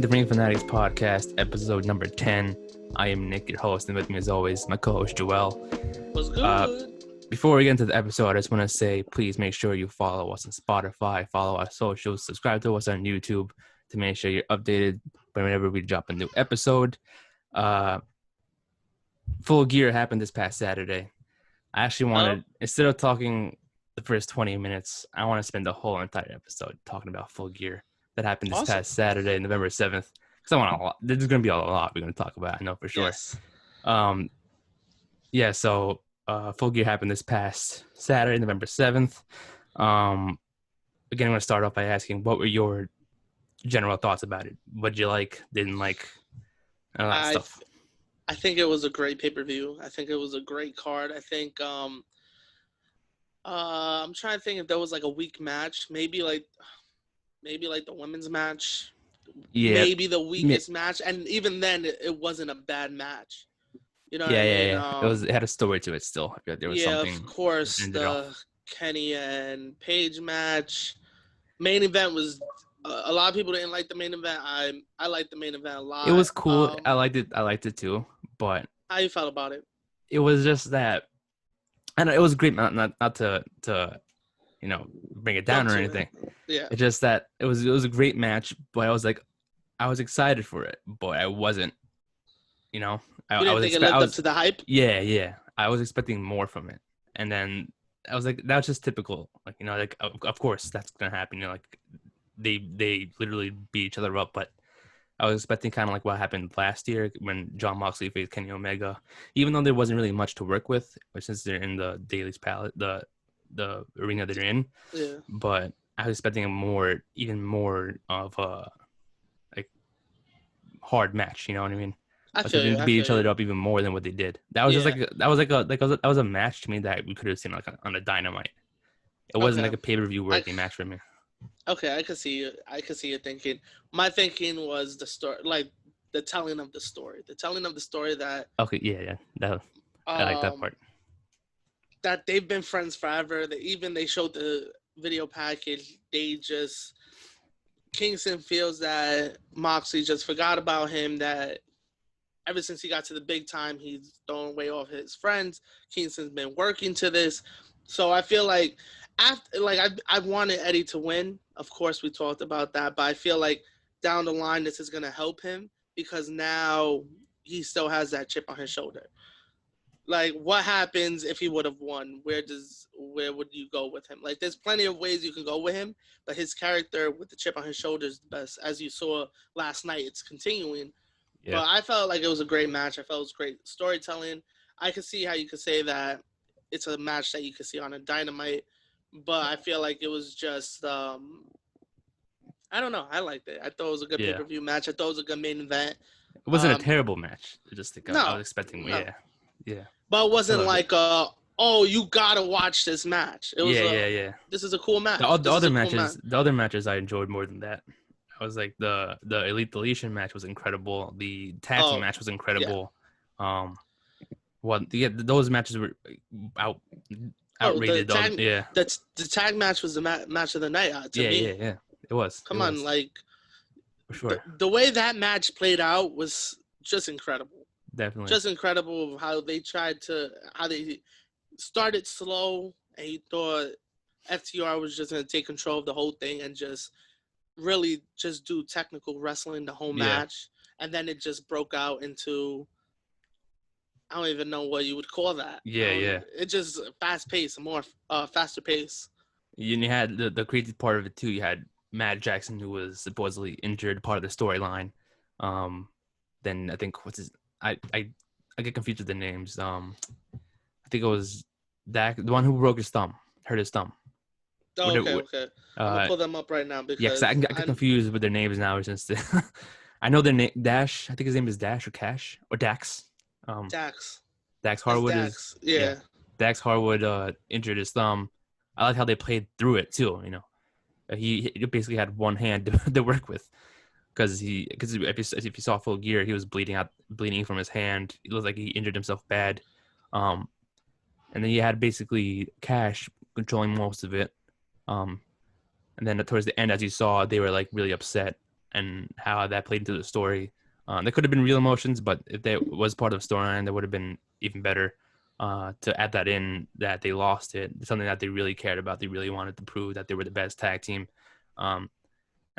The Ring Fanatics Podcast, episode number 10. I am Nick, your host, and with me as always, my co-host Joel. What's good? Before we get into the episode, I just want to say, please make sure you follow us on Spotify, follow our socials, subscribe to us on YouTube to make sure you're updated whenever we drop a new episode. Full Gear happened this past Saturday. I actually wanted, instead of talking the first 20 minutes, I want to spend the whole entire episode talking about Full Gear that happened this past Saturday, November 7th. Because I want a lot. There's going to be a lot we're going to talk about, I know for sure. Yes. So Full Gear happened this past Saturday, November 7th. Again, I'm going to start off by asking, what were your general thoughts about it? What did you like, didn't like, and all that stuff? I think it was a great pay-per-view. I think it was a great card. I think I'm trying to think if there was like a weak match. Maybe like the women's match. Yeah. Maybe the weakest match. And even then, it wasn't a bad match. You know what I mean? Yeah. It had a story to it still. I feel like there was something. Of course, the Kenny and Paige match. Main event was... a lot of people didn't like the main event. I liked the main event a lot. It was cool. I liked it too. But how you felt about it? It was just that, and it was great. Not to bring it down or anything. Yeah. It's just that it was a great match. But I was excited for it, but I wasn't. You didn't think it lived up to the hype? Yeah. I was expecting more from it, and then I was like, that's just typical. Of course that's gonna happen. They literally beat each other up, but I was expecting kind of like what happened last year when Jon Moxley faced Kenny Omega, even though there wasn't really much to work with, since they're in the Daily's Palace, the arena they're in. Yeah. But I was expecting even more of a hard match. You know what I mean? I feel they you. beat each other up even more than what they did. That was that was a match to me that we could have seen on a Dynamite. It wasn't like a pay-per-view worthy match for me. Okay, I could see you. I could see you thinking. My thinking was the story, like the telling of the story. The telling of the story that. Okay, yeah. I like that part. That they've been friends forever. They showed the video package. Kingston feels that Moxley just forgot about him. That ever since he got to the big time, he's thrown away all his friends. Kingston's been working to this, so I feel like. I wanted Eddie to win. Of course, we talked about that. But I feel like down the line, this is going to help him because now he still has that chip on his shoulder. Like, what happens if he would have won? Where would you go with him? Like, there's plenty of ways you can go with him, but his character with the chip on his shoulder is the best. As you saw last night, it's continuing. Yeah. But I felt like it was a great match. I felt it was great storytelling. I could see how you could say that it's a match that you could see on a Dynamite. But I feel like it was just, I don't know. I liked it. I thought it was a good pay-per-view match. I thought it was a good main event. It wasn't a terrible match. I was expecting. No. Yeah. But it wasn't like, you got to watch this match. It was This is a cool match. The other matches I enjoyed more than that. I was like, the Elite Deletion match was incredible. The tag team match was incredible. Yeah. Those matches were outrated. The tag match was the match of the night to me. Yeah. It was. Come on, like for sure. The way that match played out was just incredible. Definitely. Just incredible how they started slow and you thought FTR was just going to take control of the whole thing and just really just do technical wrestling the whole match. And then it just broke out into I don't even know what you would call that. Yeah. It's just fast-paced, more faster pace. You had the crazy part of it, too. You had Matt Jackson, who was supposedly injured, part of the storyline. Then I think, I get confused with the names. I think it was Dak, the one who broke his thumb, hurt his thumb. Oh, okay. I'm going to pull them up right now. Because I get confused with their names now. Since I know their name, Dash. I think his name is Dash or Cash or Dax. Dax Harwood Dax Harwood injured his thumb. I like how they played through it too. He basically had one hand to work with because if you saw Full Gear, he was bleeding from his hand. It looked like he injured himself bad. And then you had basically Cash controlling most of it. And then towards the end, as you saw, they were like really upset and how that played into the story. There could have been real emotions, but if that was part of the storyline, that would have been even better. To add that in, that they lost it, something that they really cared about. They really wanted to prove that they were the best tag team. And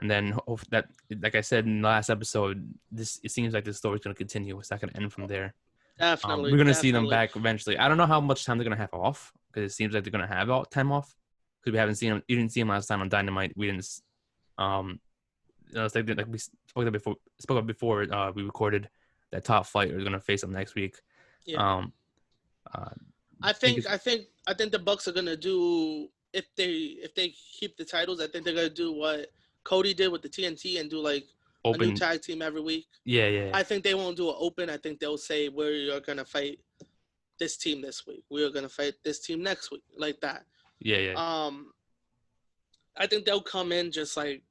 then that, like I said in the last episode, it seems like the story's going to continue. It's not going to end from there. Definitely. We're going to see them back eventually. I don't know how much time they're going to have off, because it seems like they're going to have all time off. Because we haven't seen them. You didn't see them last time on Dynamite. We didn't. It's like we spoke about before we recorded that Top Flight was going to face them next week. Yeah. I think the Bucks are gonna do, if they keep the titles, I think they're gonna do what Cody did with the TNT and do like open, a new tag team every week. Yeah. I think they won't do an open. I think they'll say we are gonna fight this team this week. We are gonna fight this team next week, like that. Yeah. I think they'll come in just like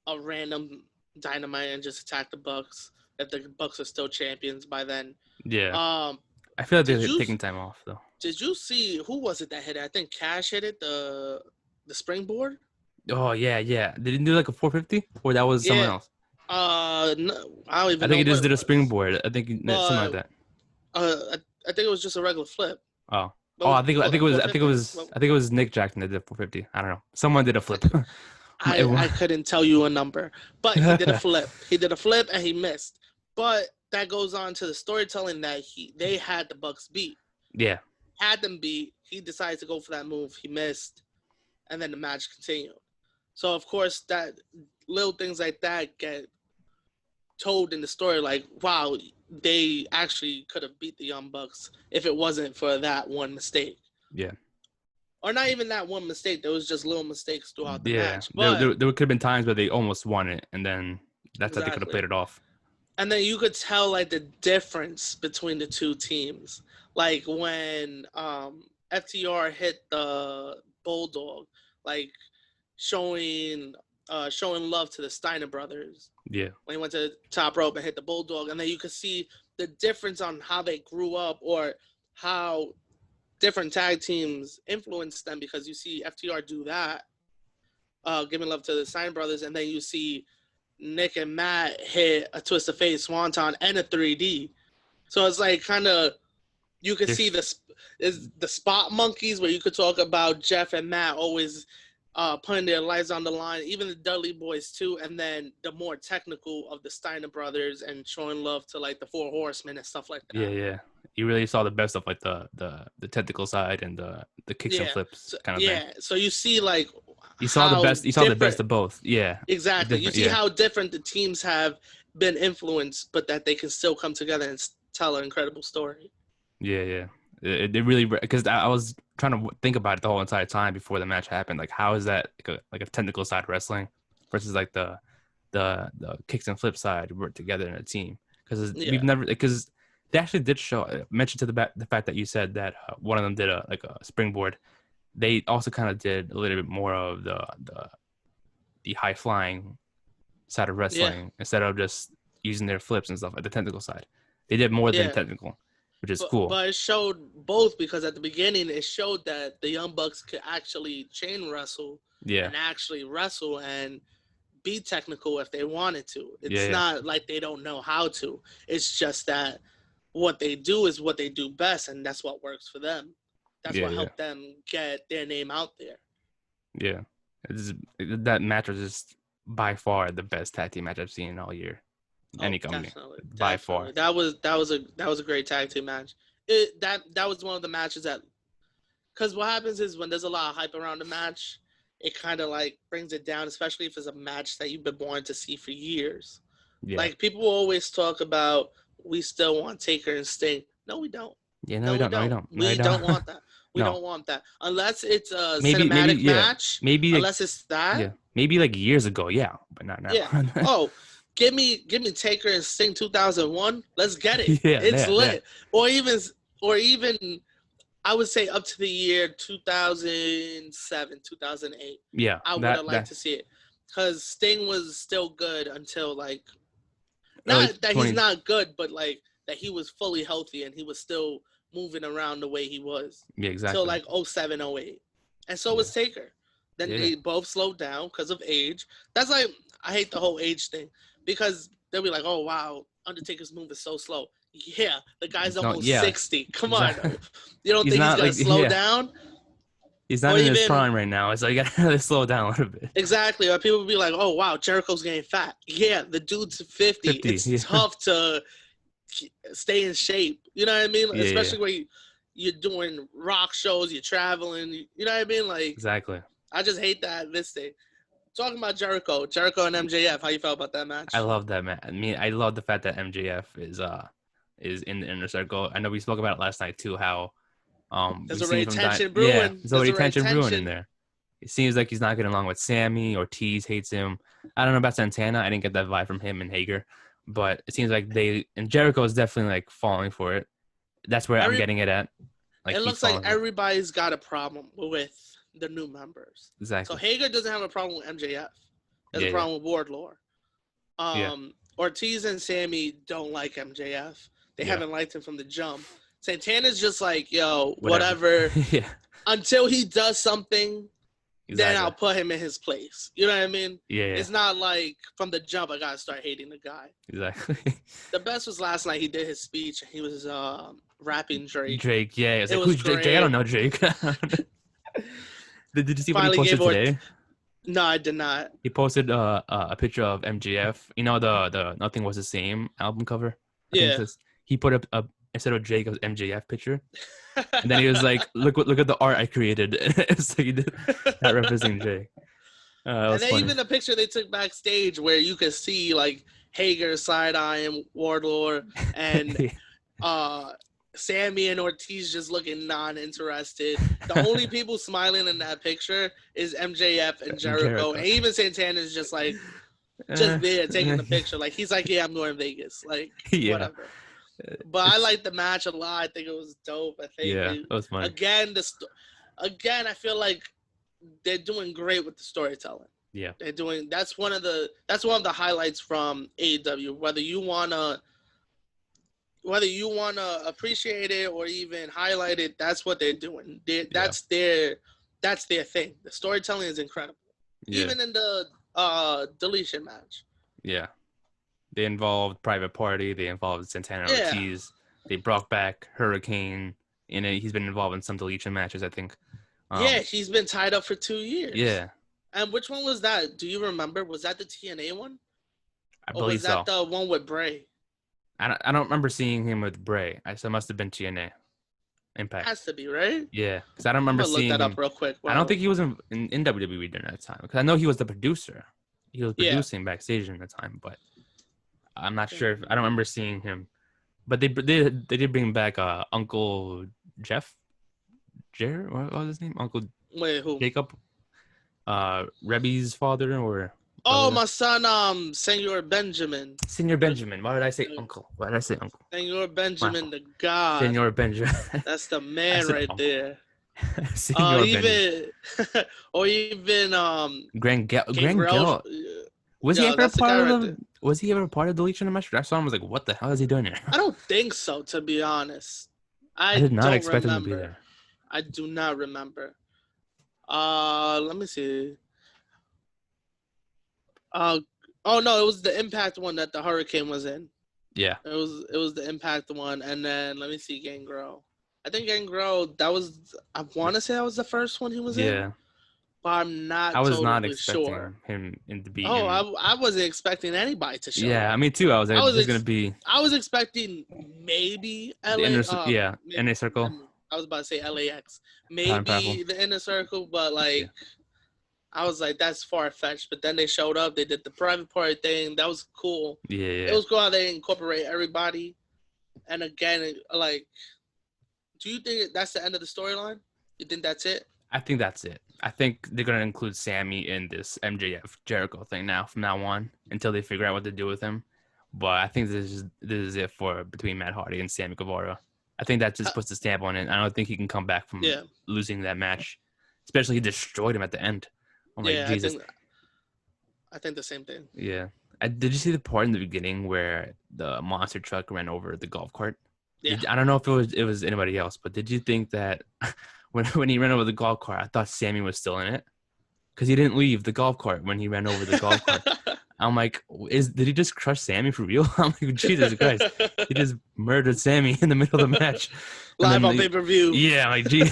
a random Dynamite and just attack the Bucks if the Bucks are still champions by then. Yeah. I feel like they're taking time off, though. Did you see, who was it that hit it? I think Cash hit it, the springboard. Oh, yeah. They didn't do like a 450? Or that was someone else? No, I don't even know. I think he just did a springboard. I think something like that. I think it was just a regular flip. Oh. I think it was Nick Jackson that did 450. I don't know. Someone did a flip. I couldn't tell you a number, but he did a flip. He did a flip and he missed. But that goes on to the storytelling that they had the Bucks beat. Yeah. Had them beat. He decided to go for that move. He missed. And then the match continued. So, of course, that little things like that get told in the story like, wow, they actually could have beat the Young Bucks if it wasn't for that one mistake. Yeah. Or not even that one mistake. There was just little mistakes throughout the match. But there could have been times where they almost won it, and then that's how they could have played it off. And then you could tell, like, the difference between the two teams. Like, when FTR hit the Bulldog, like, showing love to the Steiner brothers. Yeah. When he went to the top rope and hit the Bulldog. And then you could see the difference on how they grew up or how different tag teams influenced them, because you see FTR do that, giving love to the Steiner brothers, and then you see Nick and Matt hit a twist of fate, swanton, and a 3D. So it's like kind of, you could see the spot monkeys, where you could talk about Jeff and Matt always putting their lives on the line, even the Dudley boys too, and then the more technical of the Steiner brothers and showing love to like the Four Horsemen and stuff like that. Yeah. You really saw the best of like the technical side and the kicks and flips kind of thing. Yeah, so you see like you saw the best. You saw the best of both. Yeah, exactly. You see how different the teams have been influenced, but that they can still come together and tell an incredible story. Yeah. It really, because I was trying to think about it the whole entire time before the match happened. Like, how is that like a technical side wrestling versus like the kicks and flip side work together in a team? Because they actually did mention to the fact that you said that one of them did a springboard. They also kind of did a little bit more of the high flying side of wrestling instead of just using their flips and stuff, like the technical side. They did more than technical, which is cool. But it showed both, because at the beginning it showed that the Young Bucks could actually chain wrestle and actually wrestle and be technical if they wanted to. It's not like they don't know how to. It's just that what they do is what they do best, and that's what works for them. That's what helped them get their name out there. Yeah. That match was just by far the best tag team match I've seen all year. Any company. By far. That was a great tag team match. That was one of the matches that, because what happens is when there's a lot of hype around the match, it kind of like brings it down, especially if it's a match that you've been wanting to see for years. Yeah. Like, people always talk about, we still want Taker and Sting. No, we don't. Yeah, no, we don't. We don't want that. We don't want that. Unless it's a cinematic match. Maybe unless it's that. Yeah. Maybe like years ago, but not now. Yeah. Oh, give me Taker and Sting 2001. Let's get it. It's lit. Yeah. Or even I would say up to the year 2007, 2008. Yeah. I would have liked to see it. Because Sting was still good until like, not that he's not good, but like that he was fully healthy and he was still moving around the way he was. Yeah, exactly. Till like 07, 08. And so was Taker. Then they both slowed down because of age. That's like, I hate the whole age thing because they'll be like, "Oh wow, Undertaker's move is so slow." Yeah, the guy's almost 60. Come exactly. on, you don't think he's gonna slow down? He's not in his prime right now, so you gotta slow down a little bit. Exactly. Or people will be like, "Oh wow, Jericho's getting fat." Yeah, the dude's 50. It's tough to stay in shape. You know what I mean? Especially when you're doing rock shows, you're traveling. You know what I mean? Like exactly. I just hate that this thing. Talking about Jericho and MJF, how you felt about that match? I love that match. I mean, I love the fact that MJF is in the inner circle. I know we spoke about it last night too. How there's already tension brewing. Yeah, there's already tension brewing in there. It seems like he's not getting along with Sammy. Ortiz hates him. I don't know about Santana. I didn't get that vibe from him and Hager, but it seems like and Jericho is definitely like falling for it. That's where I'm getting it at. Like, it looks like everybody's got a problem with the new members. Exactly. So Hager doesn't have a problem with MJF. He has a problem with Wardlow. Ortiz and Sammy don't like MJF. They haven't liked him from the jump. Santana's just like, yo, whatever. Until he does something, then I'll put him in his place. You know what I mean? Yeah. It's not like from the jump I gotta start hating the guy. Exactly. The best was last night. He did his speech. And he was rapping Drake. Drake, yeah. It was who's Drake? I don't know Drake. Did you see what he posted today? No, I did not. He posted a picture of MJF. You know the Nothing Was the Same album cover? He put up a instead of Drake, it was MJF picture. And then he was like, look at the art I created. So he did that representing Drake. And then even the picture they took backstage where you could see like Hager side-eyeing Wardlow and Sammy and Ortiz just looking non-interested. The only people smiling in that picture is MJF and Jericho. And even Santana's just like, just there taking the picture. Like, he's like, yeah, I'm going to Vegas. Like, whatever. But I liked the match a lot. I think it was dope. I think it was fun. Again, I feel like they're doing great with the storytelling. Yeah. They're doing that's one of the highlights from AEW. Whether you wanna appreciate it or even highlight it, that's what they're doing. That's their thing. The storytelling is incredible. Yeah. Even in the deletion match. Yeah. They involved Private Party. They involved Santana Ortiz. They brought back Hurricane. He's been involved in some deletion matches, I think. He's been tied up for 2 years. Yeah. And which one was that? Do you remember? Was that the TNA one? I believe so. Or was that the one with Bray? I don't remember seeing him with Bray. So it must have been TNA. Impact. Has to be, right? Yeah. Because I don't remember seeing him. Look that up real quick. Wow. I don't think he was in WWE during that time. Because I know he was the producer. He was producing backstage during the time, but I'm not sure. I don't remember seeing him. But they did bring back Uncle Jeff. What was his name? Uncle who? Jacob. Rebby's father or my son, Senor Benjamin. Senor Benjamin. Why did I say uncle? Why did I say uncle? Senor Benjamin, the god. Senor Benjamin. That's the man right uncle. There. Senor Benjamin. Or even Grant Was he ever part of the? Was he ever part of the Deletion match? I saw him. Was like, what the hell is he doing here? I don't think so, to be honest. I did not expect him to be there. I do not remember. Let me see. Oh no, it was the Impact one that the Hurricane was in. Yeah. It was the Impact one, and then let me see, Gangrel. I think Gangrel. I want to say that was the first one he was in. Yeah. But I'm not. I was totally not expecting sure. him to be. I wasn't expecting anybody to show. Yeah, me too. I was going to be. I was expecting maybe LA. Inner Circle. I was about to say LAX. Maybe the Inner Circle, but I was like, that's far fetched. But then they showed up. They did the Private Party thing. That was cool. Yeah. It was cool how they incorporate everybody. And again, do you think that's the end of the storyline? You think that's it? I think that's it. I think they're going to include Sammy in this MJF Jericho thing from now on until they figure out what to do with him. But I think this is it for between Matt Hardy and Sammy Guevara. I think that just puts a stamp on it. I don't think he can come back from losing that match. Especially he destroyed him at the end. I'm like, Jesus. I think the same thing. Yeah. Did you see the part in the beginning where the monster truck ran over the golf cart? Yeah. I don't know if it was anybody else, but did you think that when he ran over the golf cart, I thought Sammy was still in it? Because he didn't leave the golf cart when he ran over the golf cart. I'm like, did he just crush Sammy for real? I'm like, Jesus Christ, he just murdered Sammy in the middle of the match, live on pay-per-view. Yeah, like, gee,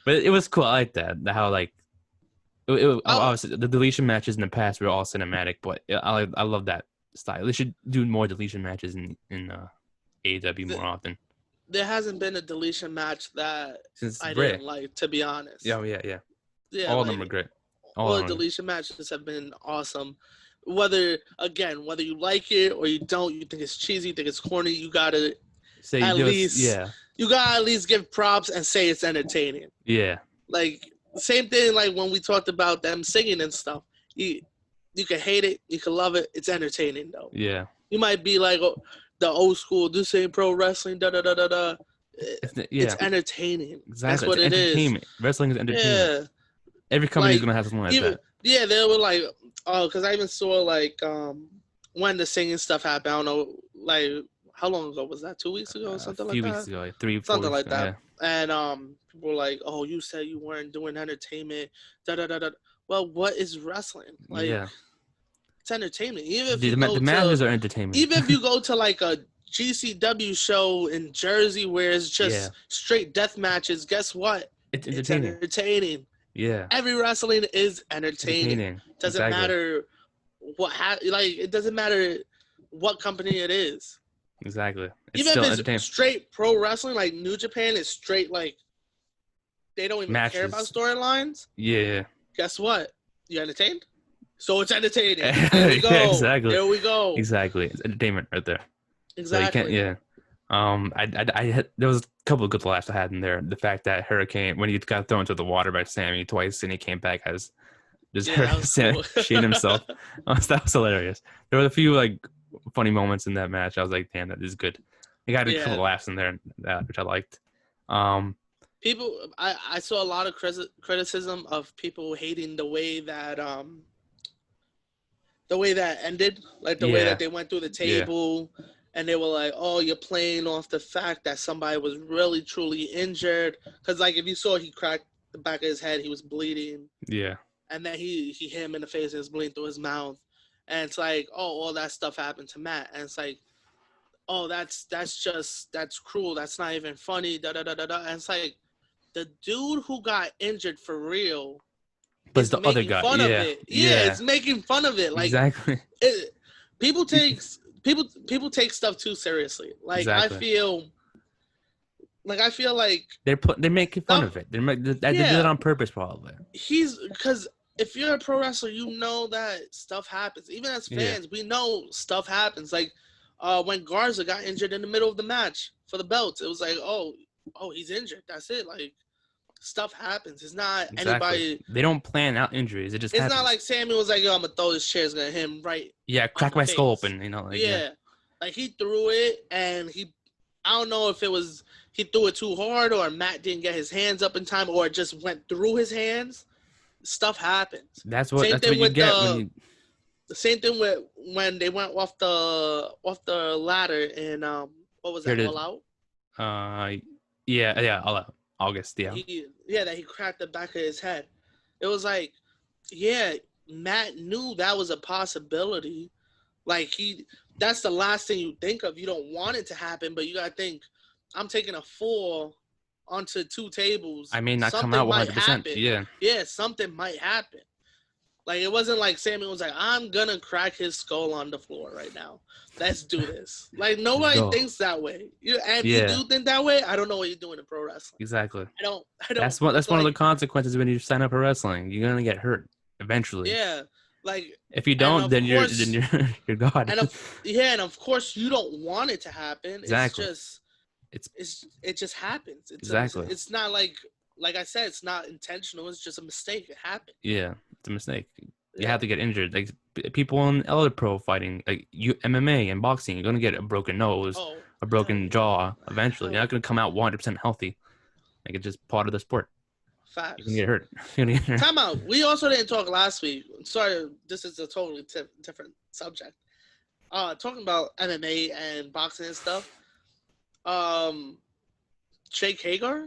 but it was cool. I like that. How like, obviously the deletion matches in the past were all cinematic, but I love that style. They should do more deletion matches in AEW more often. There hasn't been a deletion match that I didn't like, to be honest. Yeah, all of them are great. All the deletion matches have been awesome. Whether you like it or you don't, you think it's cheesy, you think it's corny, you gotta at least give props and say it's entertaining. Yeah. Like same thing like when we talked about them singing and stuff. You can hate it, you can love it. It's entertaining though. Yeah. You might be like the old school, this ain't pro wrestling, da da da da da. It's entertaining. Exactly. That's what it is. Wrestling is entertainment. Yeah. Every company's gonna have something like that. Yeah, they were like, because I even saw like when the singing stuff happened. I don't know, like how long ago was that? 2 weeks ago or something like that? A few weeks ago, like 3, 4 something like that. Yeah. And people were like, "Oh, you said you weren't doing entertainment." Da da da da. Well, what is wrestling? Like, it's entertainment. Even if the matches are entertainment. Even if you go to like a GCW show in Jersey where it's just straight death matches, guess what? It's entertaining. It's entertaining. Yeah. Every wrestling is entertaining. Doesn't matter it doesn't matter what company it is. Exactly. Even if it's straight pro wrestling, like New Japan is straight like they don't even care about storylines. Yeah. Guess what? You entertained? So it's entertaining. There we go. Exactly. There we go. Exactly. It's entertainment right there. Exactly. So I had, there was a couple of good laughs I had in there. The fact that Hurricane, when he got thrown into the water by Sammy twice and he came back as just shitting himself. That was hilarious. There were a few like funny moments in that match. I was like, damn, that is good. He got a couple of laughs in there, which I liked. People, I saw a lot of criticism of people hating the way that ended, like the way that they went through the table. Yeah. And they were like, "Oh, you're playing off the fact that somebody was really truly injured." Because, like, if you saw, he cracked the back of his head, he was bleeding. Yeah. And then he hit him in the face and was bleeding through his mouth. And it's like, oh, all that stuff happened to Matt. And it's like, oh, that's cruel. That's not even funny. Da da da da da. And it's like, the dude who got injured for real. But it's the other guy. Fun of it. Yeah, it's making fun of it. Like, exactly. People take stuff too seriously. Like exactly. I feel like they're making fun of it. They did it on purpose, probably. Because if you're a pro wrestler, you know that stuff happens. Even as fans, we know stuff happens. Like when Garza got injured in the middle of the match for the belts, it was like, oh, he's injured. That's it. Like stuff happens. It's not anybody. They don't plan out injuries. It just happens. It's not like Sammy was like, yo, I'm gonna throw this chair. It's gonna hit him right. Yeah, crack my skull open. You know. Like, like he threw it, and I don't know if it was he threw it too hard, or Matt didn't get his hands up in time, or it just went through his hands. Stuff happens. That's what you get when you. The same thing with when they went off the ladder and what was that? All Out. All Out. August, that he cracked the back of his head. It was like, Matt knew that was a possibility. Like that's the last thing you think of. You don't want it to happen, but you gotta think, I'm taking a fall onto 2 tables. I may not come out 100%. Yeah, something might happen. Like it wasn't like Sammy was like, I'm gonna crack his skull on the floor right now. Let's do this. Like nobody thinks that way. If you do think that way, I don't know what you're doing in pro wrestling. Exactly. I don't. That's one of the consequences when you sign up for wrestling. You're gonna get hurt eventually. Yeah. Like if you don't, then you're God. And of course you don't want it to happen. Exactly. It just happens. Exactly. It's not like I said, it's not intentional. It's just a mistake. It happened. Yeah, it's a mistake. You have to get injured. Like people in other pro fighting, like MMA and boxing, you're gonna get a broken nose, a broken jaw eventually. You're not gonna come out 100% healthy. Like it's just part of the sport. Facts. You can get hurt. Time out. We also didn't talk last week. Sorry, this is a totally different subject. Talking about MMA and boxing and stuff. Jake Hagar.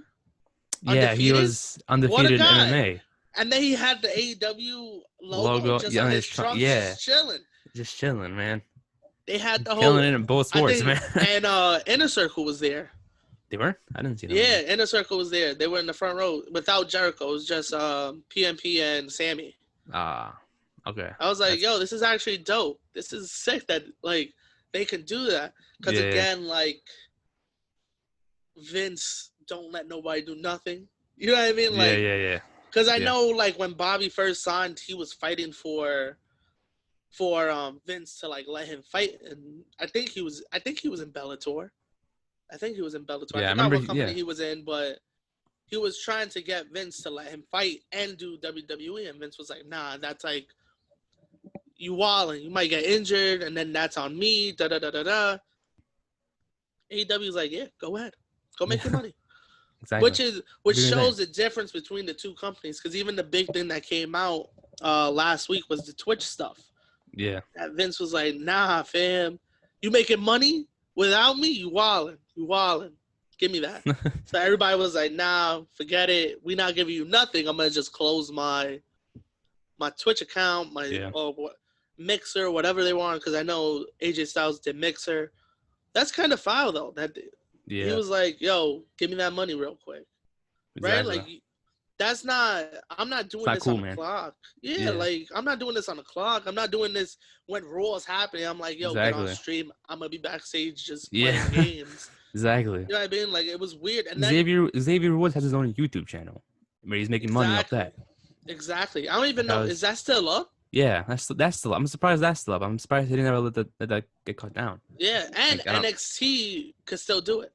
Yeah, he was undefeated in MMA. And then he had the AEW logo just on his trunk, just chilling. Just chilling, man. They had the killing it in both sports, man. And Inner Circle was there. They were? I didn't see them. Yeah, Inner Circle was there. They were in the front row without Jericho. It was just PMP and Sammy. Okay. I was like, yo, this is actually dope. This is sick that, like, they can do that. Because, again, like, Vince don't let nobody do nothing. You know what I mean? Like, yeah. Because I know, like, when Bobby first signed, he was fighting for Vince to, like, let him fight. And I think he was in Bellator. I forgot what company he was in, but he was trying to get Vince to let him fight and do WWE. And Vince was like, nah, that's like, you wilding. You might get injured, and then that's on me, da-da-da-da-da. AEW's like, yeah, go ahead. Go make your money. Exactly. Which shows the difference between the two companies, because even the big thing that came out last week was the Twitch stuff. Yeah. That Vince was like, nah, fam. You making money without me? You wilding. Give me that. So everybody was like, nah, forget it. We not giving you nothing. I'm going to just close my Twitch account, Mixer, whatever they want, because I know AJ Styles did Mixer. That's kind of foul, though. He was like, yo, give me that money real quick. Exactly. Right? Like, that's not – I'm not doing this on the clock. Yeah, like, I'm not doing this on the clock. I'm not doing this when Raw is happening. I'm like, yo, get on stream. I'm going to be backstage just playing games. Exactly. You know what I mean? Like, it was weird. And then, Xavier Woods has his own YouTube channel where he's making money off that. Exactly. I don't even know. Is that still up? Yeah, that's still up. I'm surprised that's still up. I'm surprised they didn't ever let that get cut down. Yeah, and NXT could still do it.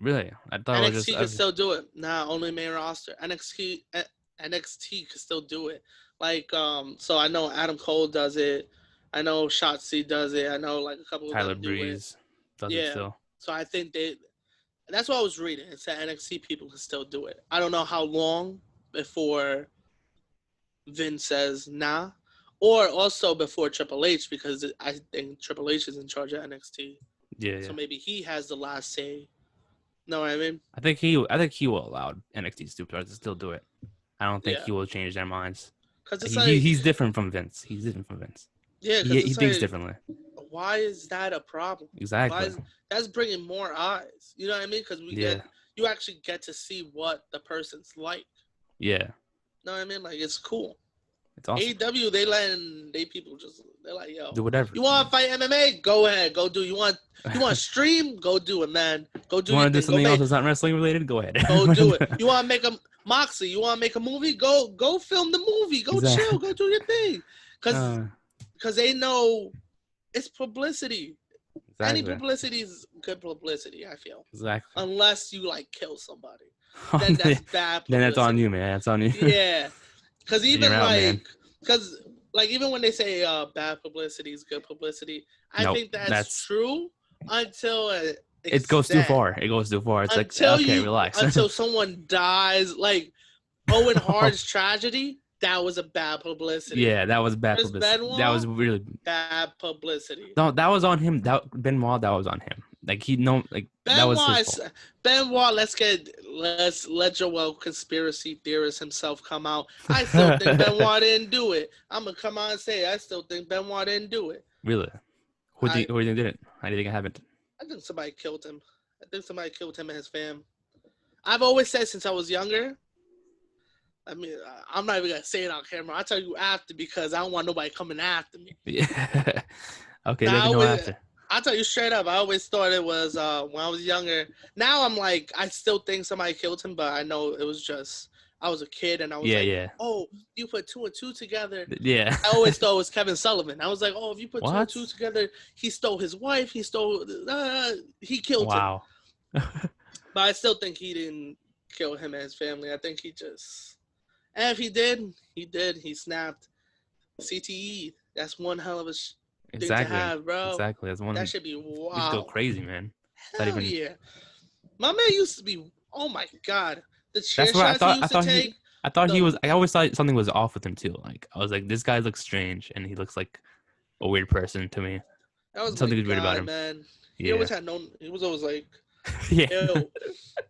Really? I thought NXT could still do it. Nah, only main roster. NXT could still do it. Like, so I know Adam Cole does it. I know Shotzi does it. I know, like, a couple of Tyler them Breeze does it still. So I think that's what I was reading. It said NXT people can still do it. I don't know how long before Vince says nah, or also before Triple H, because I think Triple H is in charge of NXT. Yeah. So maybe he has the last say. Know what I mean? I think he will allow NXT superstars to still do it. I don't think he will change their minds. Because he's different from Vince. Yeah, he thinks differently. Why is that a problem? Exactly. That's bringing more eyes. You know what I mean? Because you actually get to see what the person's like. Yeah. Know what I mean? Like, it's cool. It's awesome. AEW, they're like, yo, do whatever. You want to fight MMA? Go ahead, go do. You want stream? Go do it, man. Go do. You want to do something else that's not wrestling related? Go ahead. Go do it. You want to make a Moxley? You want to make a movie? Go film the movie. Go chill. Go do your thing. Because they know it's publicity. Exactly. Any publicity is good publicity, I feel. Exactly. Unless you, like, kill somebody. Then that's bad publicity. Then that's on you, man. That's on you. Yeah. Because even even when they say bad publicity is good publicity, I think that's true until it goes too far. It's like, okay, relax. Until someone dies. Like, Owen Hart's tragedy, that was a bad publicity. Yeah, that was bad publicity. Benoit, that was really bad publicity. No, that was on him. Benoit, that was on him. Like, Benoit, that was his fault. Benoit, let's let Joel conspiracy theorist himself come out. I still think Benoit didn't do it. I'm gonna come out and say I still think Benoit didn't do it. Really? Who do you think did it? How do you think it happened? I think somebody killed him. I think somebody killed him and his fam. I've always said since I was younger. I mean, I'm not even gonna say it on camera. I'll tell you after because I don't want nobody coming after me. Yeah. Okay, let me know after. I'll tell you straight up. I always thought it was when I was younger. Now I'm like, I still think somebody killed him, but I know it was just I was a kid and I was oh, you put 2 and 2 together. Yeah. I always thought it was Kevin Sullivan. I was like, oh, if you put 2 and 2 together, he stole his wife. He killed him. Wow. But I still think he didn't kill him and his family. I think he just. And if he did, he snapped. CTE. That's one hell of a thing to have, bro. Exactly. That's one. That should be wild. You go crazy, man. Hell yeah. My man used to be. Oh my god. The chair shots he used to take. I always thought something was off with him too. Like I was like, this guy looks strange, and he looks like a weird person to me. That was something weird about him, man. Yeah. He was always like, Yeah.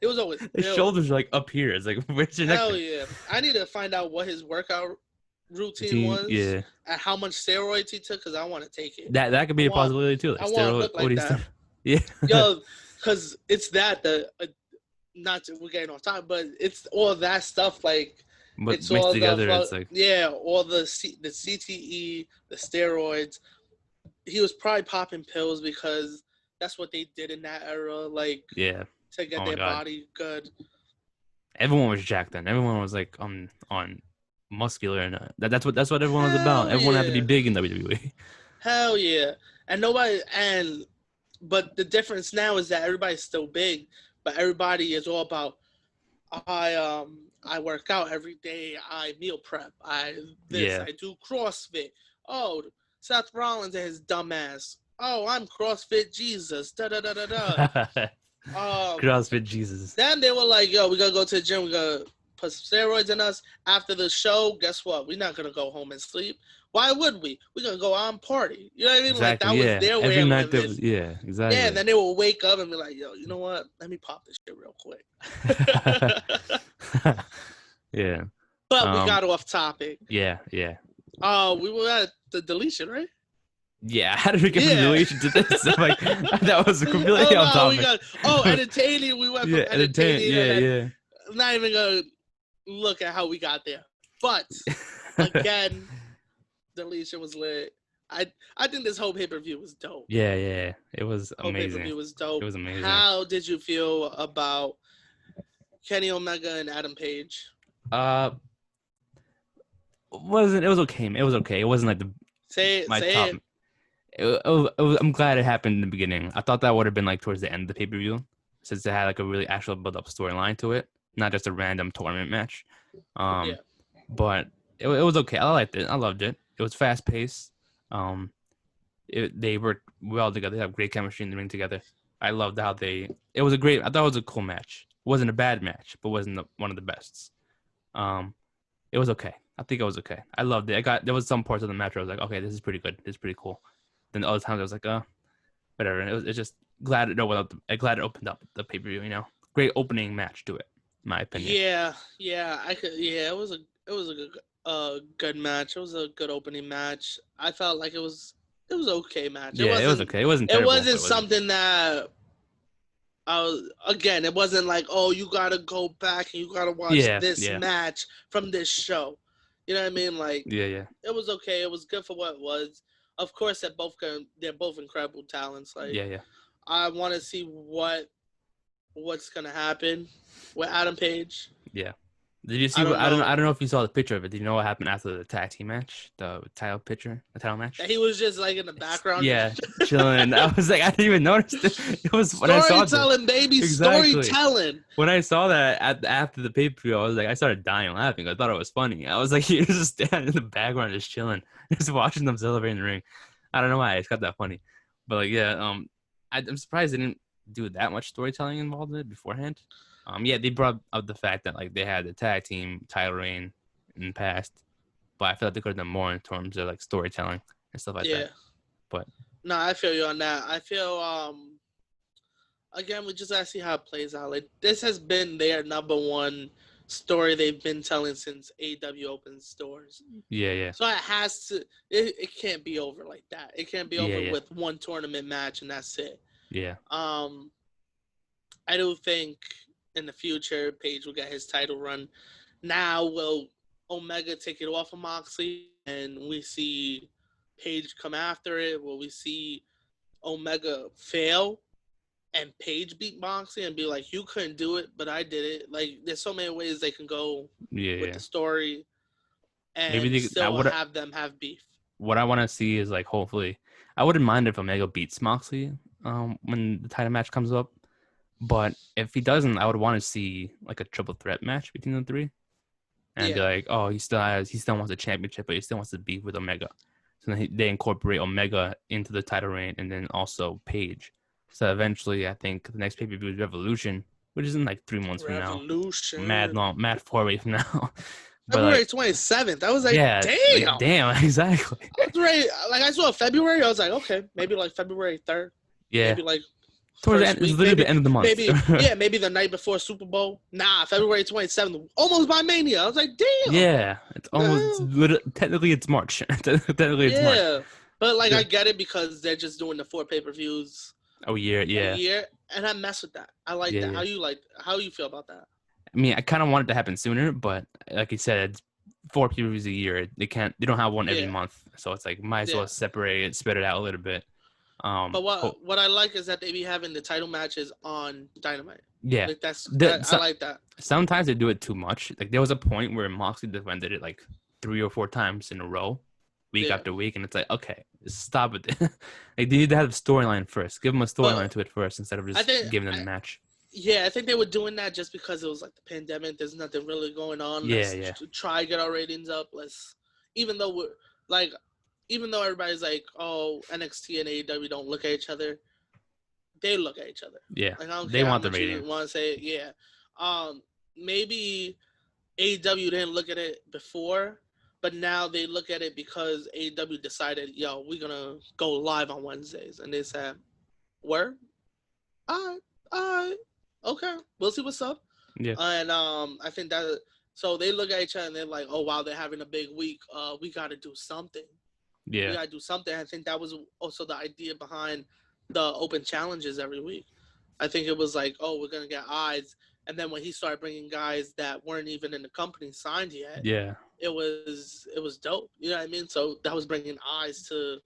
It was always his shoulders are like up here. It's like, where's your neck? Hell yeah. I need to find out what his workout routine was. Yeah. And how much steroids he took, because I want to take it. That could be a possibility too. Like I want to look like that. Yeah. Yo, because it's that not to, we're getting off time, but it's all that stuff like. But it's all together, it's like all the CTE, the steroids. He was probably popping pills because that's what they did in that era, like to get their body good. Everyone was jacked then. Everyone was like on muscular, and that's what everyone was about. Everyone had to be big in WWE. Hell yeah, but the difference now is that everybody's still big, but everybody is all about I work out every day. I meal prep. I do CrossFit. Oh, Seth Rollins and his dumbass. Oh, I'm CrossFit Jesus. Da da da da da. CrossFit Jesus. Then they were like, "Yo, we gotta go to the gym. We gotta put some steroids in us." After the show, guess what? We're not gonna go home and sleep. Why would we? We're gonna go out and party. You know what I mean? Exactly, like that was their way of living. Exactly. Yeah, and then they will wake up and be like, "Yo, you know what? Let me pop this shit real quick." Yeah. But we got off topic. Yeah. We were at the deletion, right? Yeah, how did we get from deletion to this? Like, that was completely off topic. Entertaining. We went from entertaining. Yeah. I'm not even gonna look at how we got there. But again, deletion was lit. I think this whole pay-per-view was dope. Yeah. It was amazing. Whole pay-per-view was dope. It was amazing. How did you feel about Kenny Omega and Adam Page? It was okay. It was okay. It wasn't like top. I'm glad it happened in the beginning. I thought that would have been like towards the end of the pay-per-view, since it had like a really actual build-up storyline to it, not just a random tournament match. But it was okay. I liked it. I loved it. It was fast-paced. They worked well together. They have great chemistry in the ring together. I loved how I thought it was a cool match. It wasn't a bad match, but wasn't one of the best. It was okay. I think it was okay. I loved it. There was some parts of the match where I was like, okay, this is pretty good. This is pretty cool. Then other times I was like, whatever. And it's just glad it opened up the pay-per-view. Great opening match to it, in my opinion. Yeah. It was a good match. It was a good opening match. I felt like it was an okay match. Yeah, it was okay. It wasn't terrible. It wasn't something that. It wasn't like, oh, you gotta go back and you gotta watch this match from this show. You know what I mean? Like, yeah. It was okay. It was good for what it was. Of course, they're both incredible talents. Like, yeah. I want to see what's gonna happen with Adam Page. Yeah. Did you see? I don't know if you saw the picture of it. Did you know what happened after the tag team match, the title match? He was just like in the background. Yeah, chilling. I was like, I didn't even notice it. It was when I saw storytelling, baby. Exactly. Storytelling. When I saw that after the pay-per-view, I was like, I started dying laughing. I thought it was funny. I was like, he was just standing in the background, just chilling, just watching them celebrate in the ring. I don't know why it's got that funny, but like, yeah. I'm surprised they didn't do that much storytelling involved in it beforehand. They brought up the fact that like they had the tag team title reign in the past, but I feel like they could have done more in terms of like storytelling and stuff like that. But no, I feel you on that. I feel again, we just gotta see how it plays out. Like, this has been their number one story they've been telling since AEW opened stores. Yeah. So it has to. It can't be over like that. It can't be over with one tournament match and that's it. Yeah. I do think in the future, Page will get his title run. Now, will Omega take it off of Moxley and we see Page come after it? Will we see Omega fail and Page beat Moxley and be like, you couldn't do it, but I did it? Like, there's so many ways they can go with the story and maybe still have them have beef. What I want to see is, like, hopefully, I wouldn't mind if Omega beats Moxley when the title match comes up. But if he doesn't, I would want to see like a triple threat match between the three, and be like, oh, he still wants a championship, but he still wants to beef with Omega. So then they incorporate Omega into the title reign, and then also Page. So eventually, I think the next pay-per-view is Revolution, which is in like 3 months from now. Mad far away from now. February 27th. I was like, damn. Like, damn, exactly. I was ready. Like, I saw February. I was like, okay, maybe like February 3rd. Yeah. Maybe like Towards the end, it's literally the end of the month. Maybe the night before Super Bowl. Nah, February 27th, almost by Mania. I was like, damn. Yeah, it's almost technically it's March. Technically it's March. Yeah, but like I get it because they're just doing the 4 pay-per-views. A year, and I mess with that. I like that. Yeah. How you feel about that? I mean, I kind of want it to happen sooner, but like you said, it's 4 pay-per-views a year. They don't have one every month, so it's like might as well separate it, spread it out a little bit. But what I like is that they be having the title matches on Dynamite. Yeah, like I like that. Sometimes they do it too much. Like there was a point where Moxley defended it like 3 or 4 times in a row, week after week, and it's like, okay, stop it. Like they need to have a storyline first. Give them a storyline to it first instead of just giving them a match. Yeah, I think they were doing that just because it was like the pandemic. There's nothing really going on. Let's try to get our ratings up. Even though everybody's like, oh, NXT and AEW don't look at each other, they look at each other. Yeah, like, they want the rating. Want to say it? Yeah. Maybe AEW didn't look at it before, but now they look at it because AEW decided, yo, we're gonna go live on Wednesdays, and they said, word, all right, okay, we'll see what's up. Yeah. And I think that so they look at each other and they're like, oh wow, they're having a big week. We got to do something. Yeah. We got to do something. I think that was also the idea behind the open challenges every week. I think it was like, oh, we're gonna get eyes, and then when he started bringing guys that weren't even in the company signed yet, it was dope. You know what I mean? So that was bringing eyes to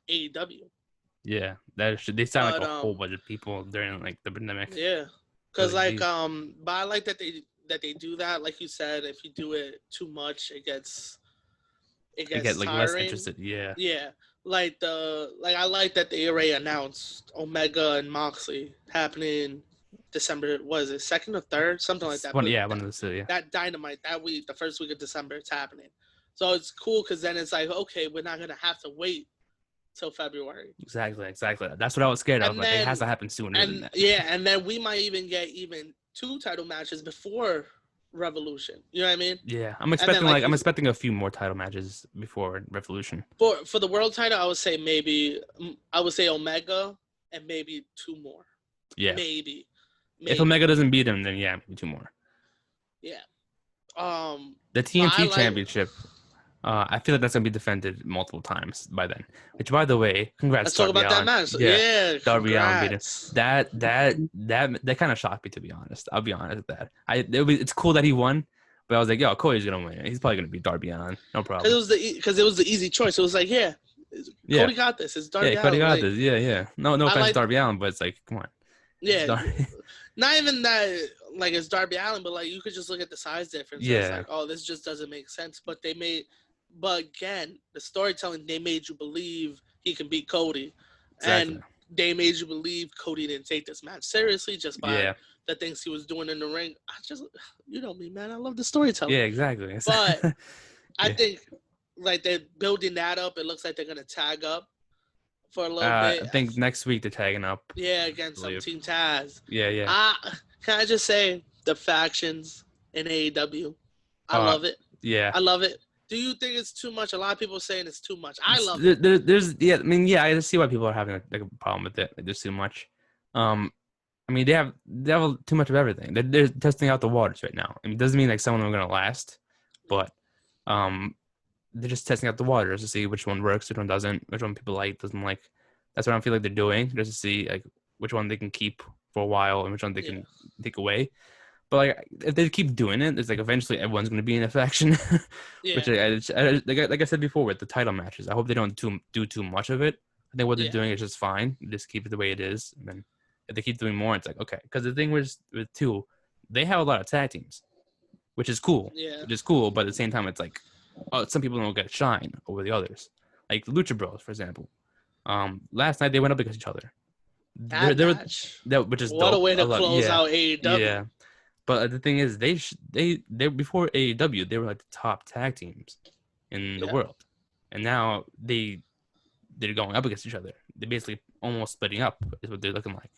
AEW. Yeah, they sound like a whole bunch of people during like the pandemic. Yeah, because but I like that they do that. Like you said, if you do it too much, it gets like less interested. Yeah. Yeah, I like that they already announced Omega and Moxley happening December. What is it, 2nd or 3rd, something like that? One of the two. Yeah. That Dynamite that week, the first week of December, it's happening. So it's cool because then it's like, okay, we're not gonna have to wait till February. Exactly. That's what I was scared of. Like it has to happen sooner than that. Yeah, and then we might even get 2 title matches before Revolution. You know what I mean? Yeah, I'm expecting I'm expecting a few more title matches before Revolution. For the world title, I would say Omega and maybe 2 more. Yeah. Maybe. If Omega doesn't beat him, then 2 more. Yeah. The TNT Championship. I feel like that's gonna be defended multiple times by then. Which, by the way, congrats. Let's talk about that match. Yeah, Darby Allin beat him. That kind of shocked me, to be honest. I'll be honest with that. It's cool that he won, but I was like, yo, Cody's gonna win. He's probably gonna beat Darby Allin, no problem. Because it was the easy choice. It was like, Cody got this. It's Darby Allin. Yeah, Cody got this. Yeah. No offense to Darby Allin, but it's like, come on. Yeah. Not even that. Like it's Darby Allin, but like you could just look at the size difference. Yeah. It's like, oh, this just doesn't make sense. But again, the storytelling, they made you believe he can beat Cody. Exactly. And they made you believe Cody didn't take this match seriously just by the things he was doing in the ring. You know me, man. I love the storytelling. Yeah, exactly. But I think like they're building that up. It looks like they're going to tag up for a little bit. I think next week they're tagging up. Yeah, against some Team Taz. Yeah. Can I just say the factions in AEW? I love it. Yeah. I love it. Do you think it's too much? A lot of people are saying it's too much. I love it. I see why people are having a problem with it. Like, there's too much. They have too much of everything. They're testing out the waters right now. I mean, it doesn't mean like some of them are gonna last, but they're just testing out the waters to see which one works, which one doesn't, which one people doesn't like. That's what I feel like they're doing, just to see like which one they can keep for a while and which one they can take away. But like, if they keep doing it, it's like eventually everyone's going to be in a faction. Which, like I said before, with the title matches, I hope they don't do too much of it. I think what they're doing is just fine. Just keep it the way it is. And then if they keep doing more, it's like okay. Because the thing with 2, they have a lot of tag teams, which is cool. Yeah. Which is cool, but at the same time, it's like, some people don't get shine over the others. Like the Lucha Bros, for example. Last night they went up against each other. Which is what dope. a way to close out AEW. Yeah. But the thing is, they before AEW, they were like the top tag teams in the world, and now they're going up against each other. They're basically almost splitting up. Is what they're looking like.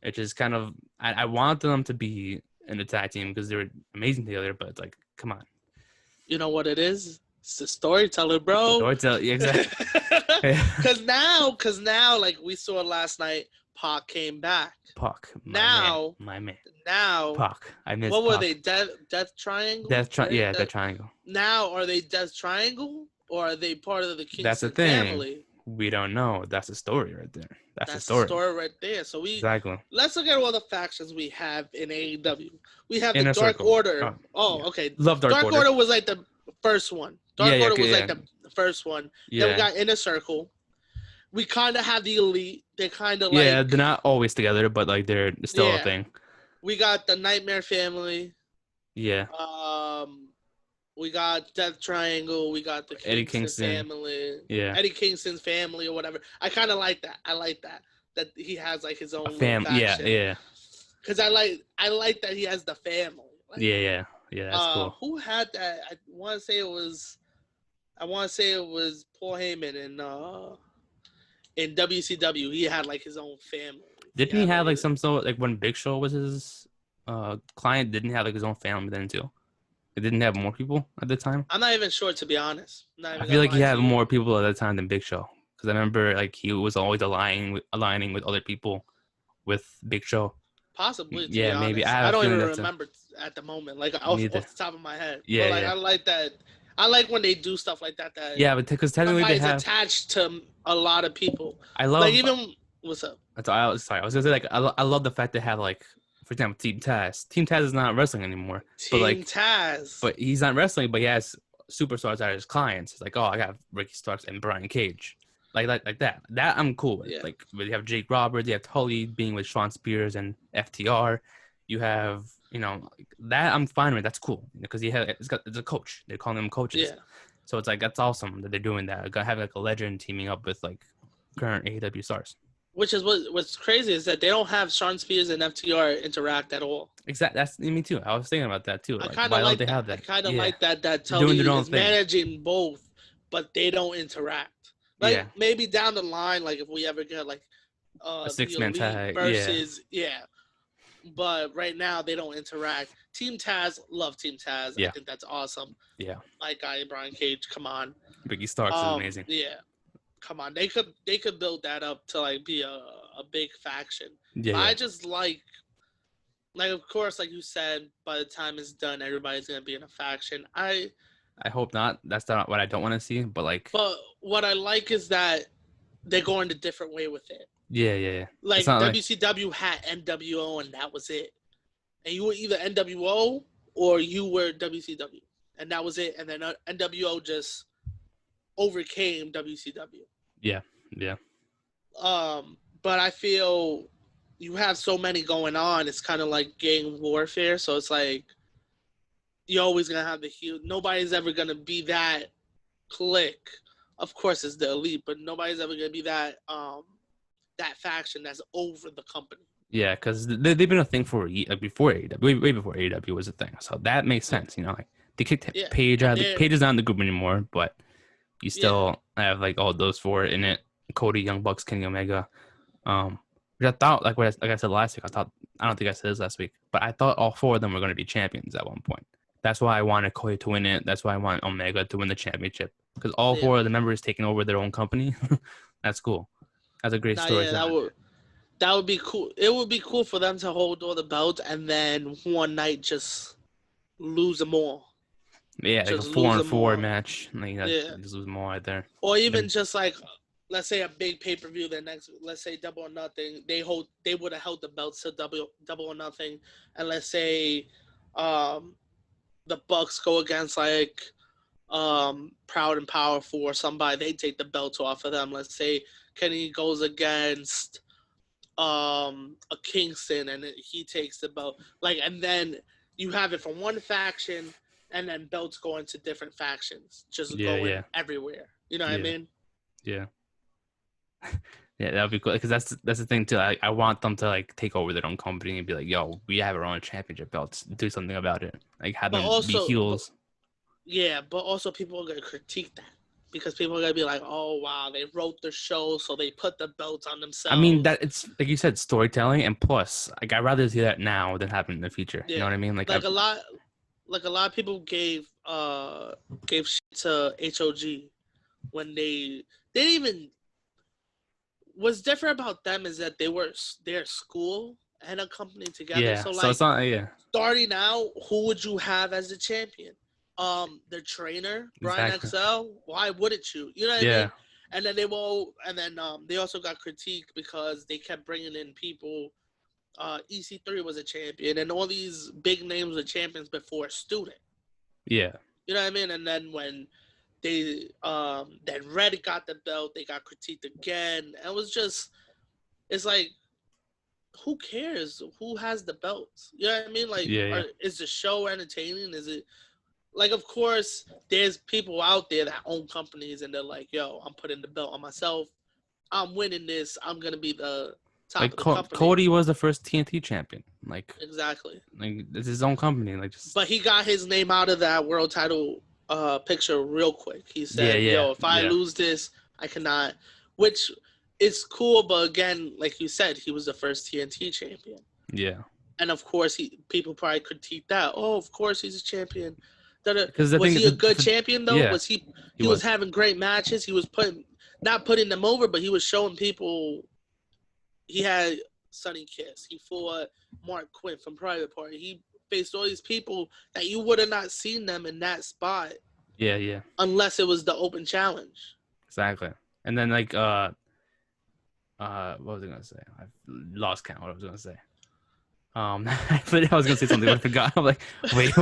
It's just kind of I want them to be in the tag team because they're amazing together. But it's like, come on. You know what it is? It's the storyteller, bro. Storyteller, exactly. Because now, like we saw last night, Pac came back. Pac, my man. Now, Pac. I miss. What Pac. were they? Death Triangle. Death Triangle. Now, are they Death Triangle or are they part of the Kingston That's the thing. family? We don't know. That's the story right there. That's the story right there. So exactly. Let's look at all the factions we have in AEW. We have the Dark Order. Okay. Love Dark Order. Dark Order was like the first one. Dark Order was like the first one. Yeah. Then we got Inner Circle. We kind of have the Elite. They kind of they're not always together, but like they're still a thing. We got the Nightmare Family. Yeah. We got Death Triangle. We got the Eddie Kingston family. Yeah. Eddie Kingston's family or whatever. I kind of like that. I like that he has like his own family. Yeah. Because I like that he has the family. Like, yeah. That's cool. Who had that? I want to say it was Paul Heyman in WCW. He had like his own family. Didn't he have like some sort like when Big Show was his client? Didn't he have like his own family then too? It didn't have more people at the time. I'm not even sure, to be honest. I feel like he had more people at the time than Big Show, because I remember like he was always aligning with other people with Big Show. Possibly. Yeah, maybe. I don't even remember at the moment, like off the top of my head. Yeah, but like I like that. I like when they do stuff like that. But because technically they have attached to a lot of people. I love like even what's up. I was gonna say like I love the fact they have like, for example, Team Taz. Team Taz is not wrestling anymore. Taz. But he's not wrestling, but he has superstars that are his clients. It's like, I got Ricky Starks and Brian Cage. Like that. That I'm cool with. Yeah. Like, you have Jake Roberts, you have Tully being with Sean Spears and FTR. You have, that I'm fine with. That's cool. Because it's a coach. They call them coaches. Yeah. So it's like, that's awesome that they're doing that. Having like a legend teaming up with like current AEW stars. Which is what's crazy is that they don't have Sean Spears and FTR interact at all. Exactly. That's me too. I was thinking about that too. I kind of like that. Have that. I kind of like that Tully is managing both, but they don't interact. Like maybe down the line, like if we ever get like a 6-man tag versus but right now they don't interact. Team Taz, love Team Taz. I think that's awesome. Yeah. My guy Brian Cage, come on. Ricky Starks is amazing. Yeah. Come on, they could build that up to like be a big faction. Yeah, I just like of course, like you said, by the time it's done, everybody's gonna be in a faction. I hope not. That's not what I don't want to see. But what I like is that they're going a different way with it. Yeah. Like WCW had NWO and that was it, and you were either NWO or you were WCW, and that was it. And then NWO just overcame WCW. Yeah. But I feel you have so many going on. It's kind of like gang warfare. So it's like you're always gonna have the heel. Nobody's ever gonna be that clique. Of course, it's the Elite, but nobody's ever gonna be that that faction that's over the company. Yeah, because they've been a thing for before AEW, way before AEW was a thing. So that makes sense. Like they kicked Paige out. Paige is not in the group anymore, but you still have like all those four in it. Cody, Young Bucks, Kenny Omega. Which I thought, like I said last week, I don't think I said this last week, but I thought all four of them were going to be champions at one point. That's why I wanted Cody to win it. That's why I want Omega to win the championship, because all four of the members taking over their own company. That's cool. That's a great story. That would be cool. It would be cool for them to hold all the belts and then one night just lose them all. Yeah, like a 4-on-4 match. Like, just lose them all right there. Or even just like, let's say a big pay-per-view. Let's say Double or Nothing. They would have held the belts to Double or Nothing, and let's say, the Bucks go against like, Proud and Powerful or somebody. They take the belts off of them. Let's say Kenny goes against, a Kingston and he takes the belt. Like, and then you have it from one faction, and then belts go into different factions, just going everywhere. You know what I mean? Yeah. Yeah, that would be cool, because that's the thing too. I want them to like take over their own company and be like, "Yo, we have our own championship belts. Do something about it." Like have them be heels. But also people are gonna critique that, because people are gonna be like, "Oh wow, they wrote the show, so they put the belts on themselves." I mean, that it's like you said, storytelling, and plus, like I'd rather see that now than happen in the future. You know what I mean? Like a lot of people gave shit to HOG when they didn't even. what's different about them is that their school and a company together. Yeah. So it's not. Yeah. Starting out, who would you have as the champion? Their trainer, Brian XL. Why wouldn't you? You know what I mean? And then they also got critiqued because they kept bringing in people. EC3 was a champion, and all these big names were champions before Student. Yeah. You know what I mean? And then when they then Red got the belt, they got critiqued again. And it was just, it's like, who cares who has the belts? You know what I mean? Like, is the show entertaining? Is it like, of course, there's people out there that own companies and they're like, yo, I'm putting the belt on myself. I'm winning this. I'm gonna be the top of the company. Cody was the first TNT champion. Like, exactly. Like, it's his own company. Like, but he got his name out of that world title picture real quick. He said, yo, if I lose this, I cannot, which is cool. But again, like you said, he was the first TNT champion. Yeah. And of course, people probably critique that. Oh, of course he's a champion. Was he a good champion though? Yeah, was he was having great matches. He was not putting them over, but he was showing people. He had Sonny Kiss. He fought Mark Quinn from Private Party. He faced all these people that you would have not seen them in that spot. Yeah, yeah. Unless it was the open challenge. Exactly. And then like what was I gonna say? I've lost count. What I was gonna say. I was gonna say something, but I forgot. I'm like, wait,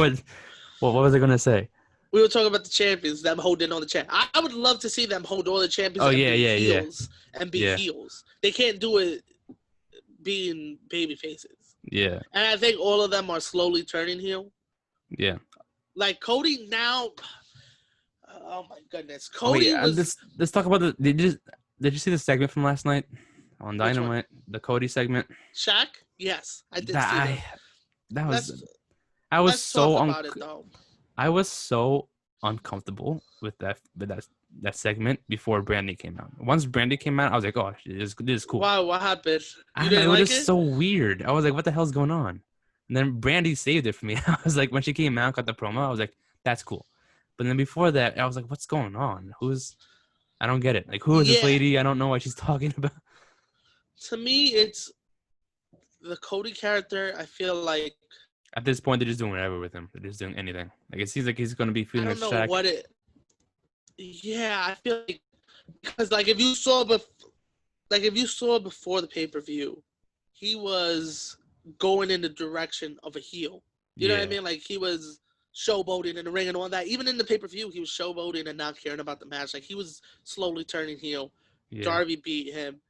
what was I gonna say? We were talking about the champions, them holding on the champ. I would love to see them hold all the champions and be heels. They can't do it being baby faces. Yeah. And I think all of them are slowly turning heel. Yeah. Like Cody now. Oh my goodness, Cody was. Let's talk about the. Did you see the segment from last night on Dynamite? The Cody segment. Shaq? Yes, I did see that. That was. I was so I was so uncomfortable with that segment before Brandy came out. Once Brandy came out, I was like, "Oh, this is cool." Wow, what happened? It was just so weird. I was like, "What the hell's going on?" And then Brandy saved it for me. I was like, when she came out, got the promo, I was like, "That's cool." But then before that, I was like, "What's going on? I don't get it. Like, who is this lady? I don't know what she's talking about." To me, it's the Cody character. I feel like at this point, they're just doing whatever with him. They're just doing anything. Like, it seems like he's going to be feeling like Shaq. Yeah, I feel like because if you saw before the pay-per-view, he was going in the direction of a heel. You know what I mean? Like, he was showboating in the ring and all that. Even in the pay-per-view, he was showboating and not caring about the match. Like, he was slowly turning heel. Yeah. Darby beat him.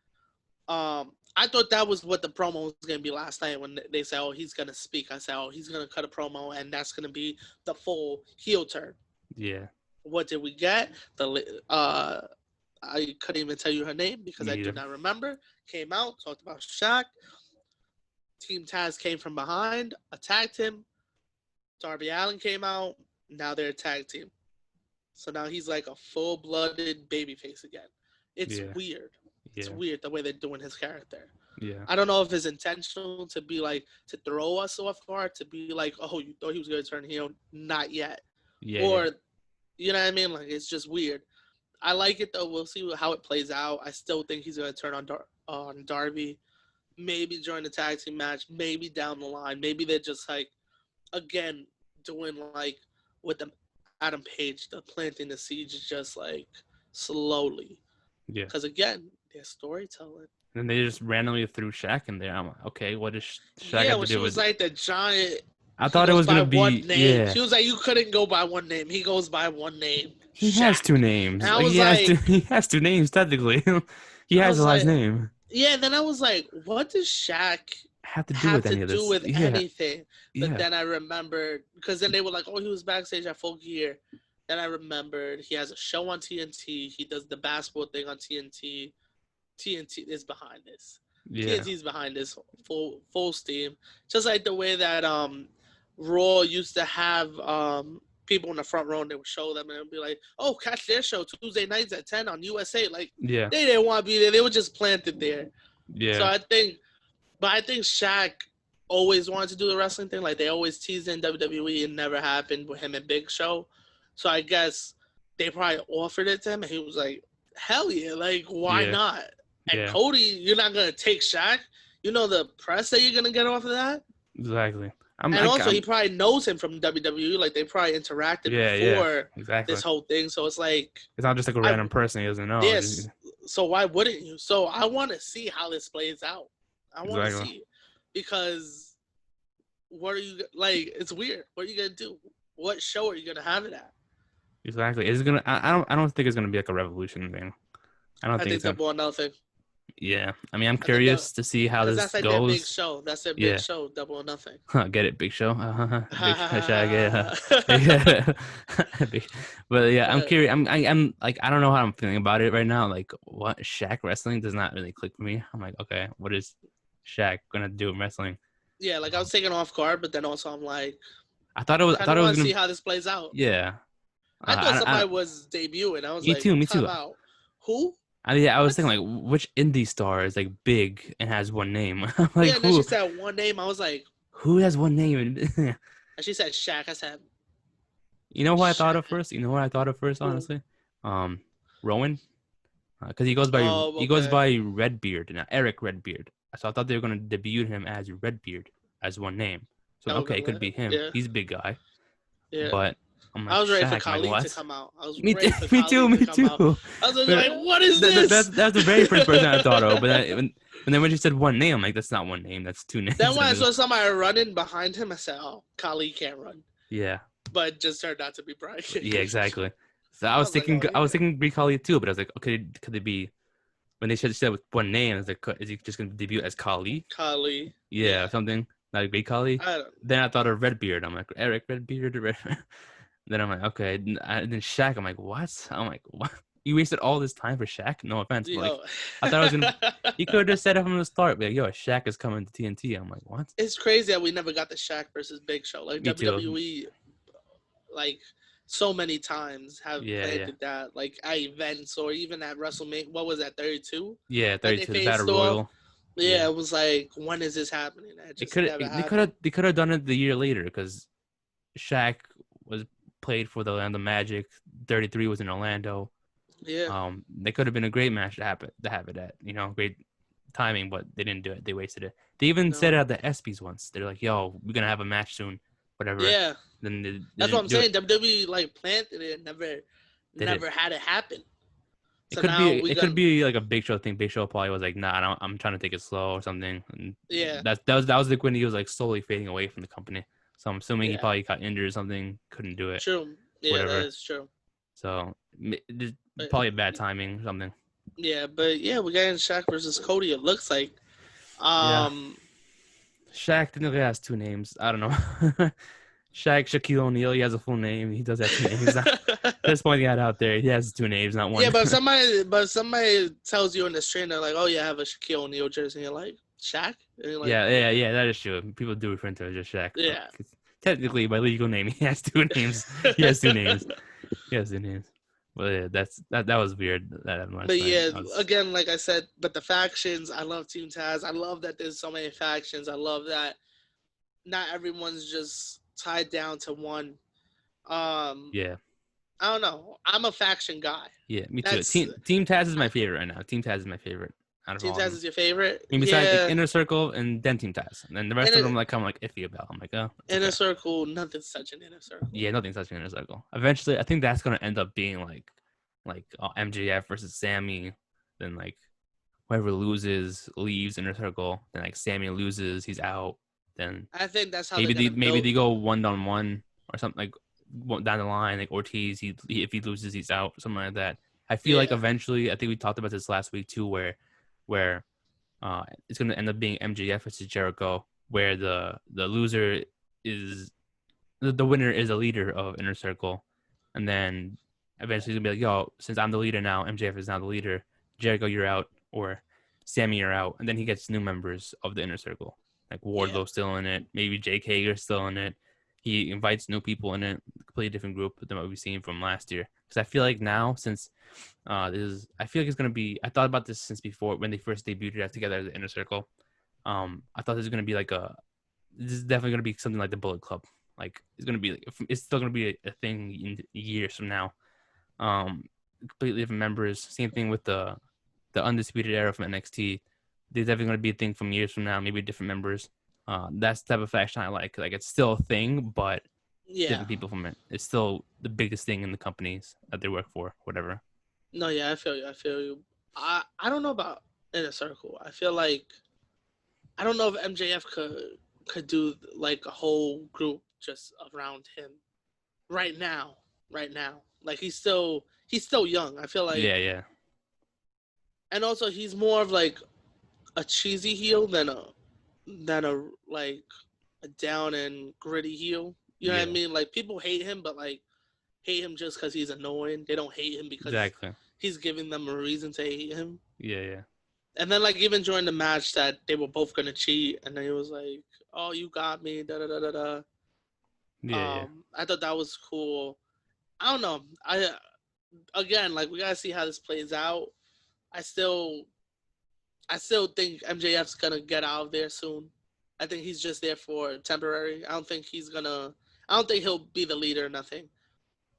I thought that was what the promo was going to be last night when they said, oh, he's going to speak. I said, oh, he's going to cut a promo, and that's going to be the full heel turn. Yeah. What did we get? I couldn't even tell you her name because I do not remember. Came out, talked about Shaq. Team Taz came from behind, attacked him. Darby Allin came out. Now they're a tag team. So now he's like a full-blooded babyface again. It's weird. It's weird the way they're doing his character. Yeah. I don't know if it's intentional to be like, to throw us off guard, to be like, oh, you thought he was going to turn heel? Not yet. Yeah. Or, you know what I mean? Like, it's just weird. I like it, though. We'll see how it plays out. I still think he's going to turn on Darby. Maybe during the tag team match. Maybe down the line. Maybe they're just, like, again, doing, like, with the Adam Page, the planting the seeds just, like, slowly. Yeah. Because, again, they're storytelling. And they just randomly threw Shaq in there. I'm like, okay, what does Shaq have to do with it? Yeah, she was like the giant. I thought it was going to be. Yeah. She was like, you couldn't go by one name. He goes by one name. He has two names. He has two names, technically. He has a last name. Yeah, then I was like, what does Shaq have to do with anything? But then I remembered, because then they were like, oh, he was backstage at Full Gear. Then I remembered he has a show on TNT. He does the basketball thing on TNT. TNT is behind this. Yeah. TNT is behind this full steam. Just like the way that Raw used to have people in the front row and they would show them and it would be like, oh, catch their show Tuesday nights at 10 on USA. Like, they didn't want to be there. They were just planted there. Yeah. So I think Shaq always wanted to do the wrestling thing. Like, they always teased in WWE. It never happened with him and Big Show. So I guess they probably offered it to him and he was like, hell yeah. Like, why not? And Cody, you're not gonna take Shaq. You know the press that you're gonna get off of that. Exactly. He probably knows him from WWE. Like they probably interacted before this whole thing. So it's like it's not just like a random person he doesn't know. Yes. So why wouldn't you? So I want to see how this plays out. I want to see because what are you like? It's weird. What are you gonna do? What show are you gonna have it at? Exactly. Is it gonna? I don't think it's gonna be like a revolution thing. I think it's Double or nothing. Yeah, I mean, I'm curious to see how this that's like goes. Their big show. That's their big show, Double or Nothing. Get it, big show. Big Shaq, yeah. But yeah, I'm curious. I'm like, I don't know how I'm feeling about it right now. Like, what Shaq wrestling does not really click for me. I'm like, okay, what is Shaq gonna do in wrestling? Yeah, like I was taken off guard, but then also I'm like, I thought it was gonna see how this plays out. Yeah, I thought somebody was debuting. I was me too. Out. Who? I was thinking like, which indie star is like big and has one name? Like, yeah, and then she said one name. I was like, who has one name? And she said Shaq. I said, you know who I thought of first? Honestly, Rowan, because he goes by Redbeard now, Eric Redbeard. So I thought they were gonna debut him as Redbeard as one name. So okay, it could be him. Yeah. He's a big guy. Yeah, but. Like, I was ready for Khalid to come out. Me too. I was like, what is this? That's the very first person I thought of. But then when she said one name, I'm like, that's not one name. That's two names. Then when I saw somebody running behind him, I said, oh, Khalid can't run. Yeah. But it just turned out to be Brian. Yeah, exactly. So I was thinking Brie Khalid too, but I was like, okay, could it be when they said with one name? I was like, is he just gonna debut as Khalid? Khalid. Yeah, something like Brie Khalid. Then I thought of Redbeard. I'm like, Eric Redbeard. Then I'm like, okay. And then Shaq, I'm like, what? I'm like, what? You wasted all this time for Shaq? No offense, but like, I thought I was gonna. You could have just said it from the start, but like, yo, Shaq is coming to TNT. I'm like, what? It's crazy that we never got the Shaq versus Big Show. Like WWE, like so many times have played that, like at events or even at WrestleMania. What was that? 32? Yeah, 32. The Battle Royal. Yeah, it was like, when is this happening? They could have done it the year later because Shaq was played for the Orlando Magic. 33 was in Orlando. Yeah. They could have been a great match to have it at, great timing, but they didn't do it. They wasted it. They even said it at the ESPYs once. They're like, yo, we're gonna have a match soon, whatever. Yeah. Then that's what I'm saying. WWE like planted it, never had it happen. It could be like a Big Show thing. Big Show probably was like, nah, I'm trying to take it slow or something. And that was like when he was like slowly fading away from the company. So I'm assuming he probably got injured or something, couldn't do it. True. Yeah, whatever. That is true. So probably bad timing or something. Yeah, but we're getting Shaq versus Cody, it looks like. Shaq technically has two names. I don't know. Shaquille O'Neal, he has a full name. He does have two names. Just pointing that out there. He has two names, not one. Yeah, but somebody tells you in the stream, they're like, oh, yeah, I have a Shaquille O'Neal jersey. And you're like, Shaq? And like, yeah, that is true. People do refer to it as just Shaq. Yeah. Technically, by legal name, he has two names. He has two names. But yeah, that was weird. Again, like I said, but the factions, I love Team Taz. I love that there's so many factions. I love that not everyone's just tied down to one. Yeah. I don't know. I'm a faction guy. Yeah, me too. Team Taz is my favorite right now. Team Taz is my favorite. Team Taz is your favorite? I mean, besides the Inner Circle and then Team Taz. And then the rest of them, like, I'm like iffy about. I'm like, oh. Inner Circle, nothing's touching Inner Circle. Yeah, nothing's touching Inner Circle. Eventually, I think that's going to end up being like MJF versus Sammy. Then, like, whoever loses leaves Inner Circle. Then, like, Sammy loses, he's out. Then I think that's how maybe they go 1-on-1 or something, like, down the line. Like, Ortiz, if he loses, he's out. Something like that. I feel like eventually, I think we talked about this last week, too, where it's going to end up being MJF versus Jericho, where the loser is the winner is a leader of Inner Circle, and then eventually it's going to be like, yo, since I'm the leader now, MJF is now the leader, Jericho, you're out, or Sammy, you're out, and then he gets new members of the Inner Circle, like Wardlow still in it, maybe Jake Hager's still in it. He invites new people in it, a completely different group than what we've seen from last year. Because I feel like now, since I feel like it's going to be, I thought about this since before when they first debuted it together as the Inner Circle. I thought this was going to be this is definitely going to be something like the Bullet Club. Like, it's going to be, it's still going to be a thing in years from now. Completely different members. Same thing with the the Undisputed Era from NXT. There's definitely going to be a thing from years from now, maybe different members. That's the type of faction I like. Like, it's still a thing, but different people from it. It's still the biggest thing in the companies that they work for, whatever. No, yeah, I feel you. I don't know about Inner Circle. I feel like I don't know if MJF could do like a whole group just around him right now. Like he's still young. I feel like yeah. And also he's more of like a cheesy heel than a like a down and gritty heel. You know what I mean? Like people hate him, but like hate him just because he's annoying. They don't hate him because he's giving them a reason to hate him. Yeah. And then like even during the match that they were both gonna cheat, and then he was like, "Oh, you got me." Da da da da da. Yeah. I thought that was cool. I don't know. Again, like we gotta see how this plays out. I still think MJF's gonna get out of there soon. I think he's just there for temporary. I don't think he'll be the leader or nothing.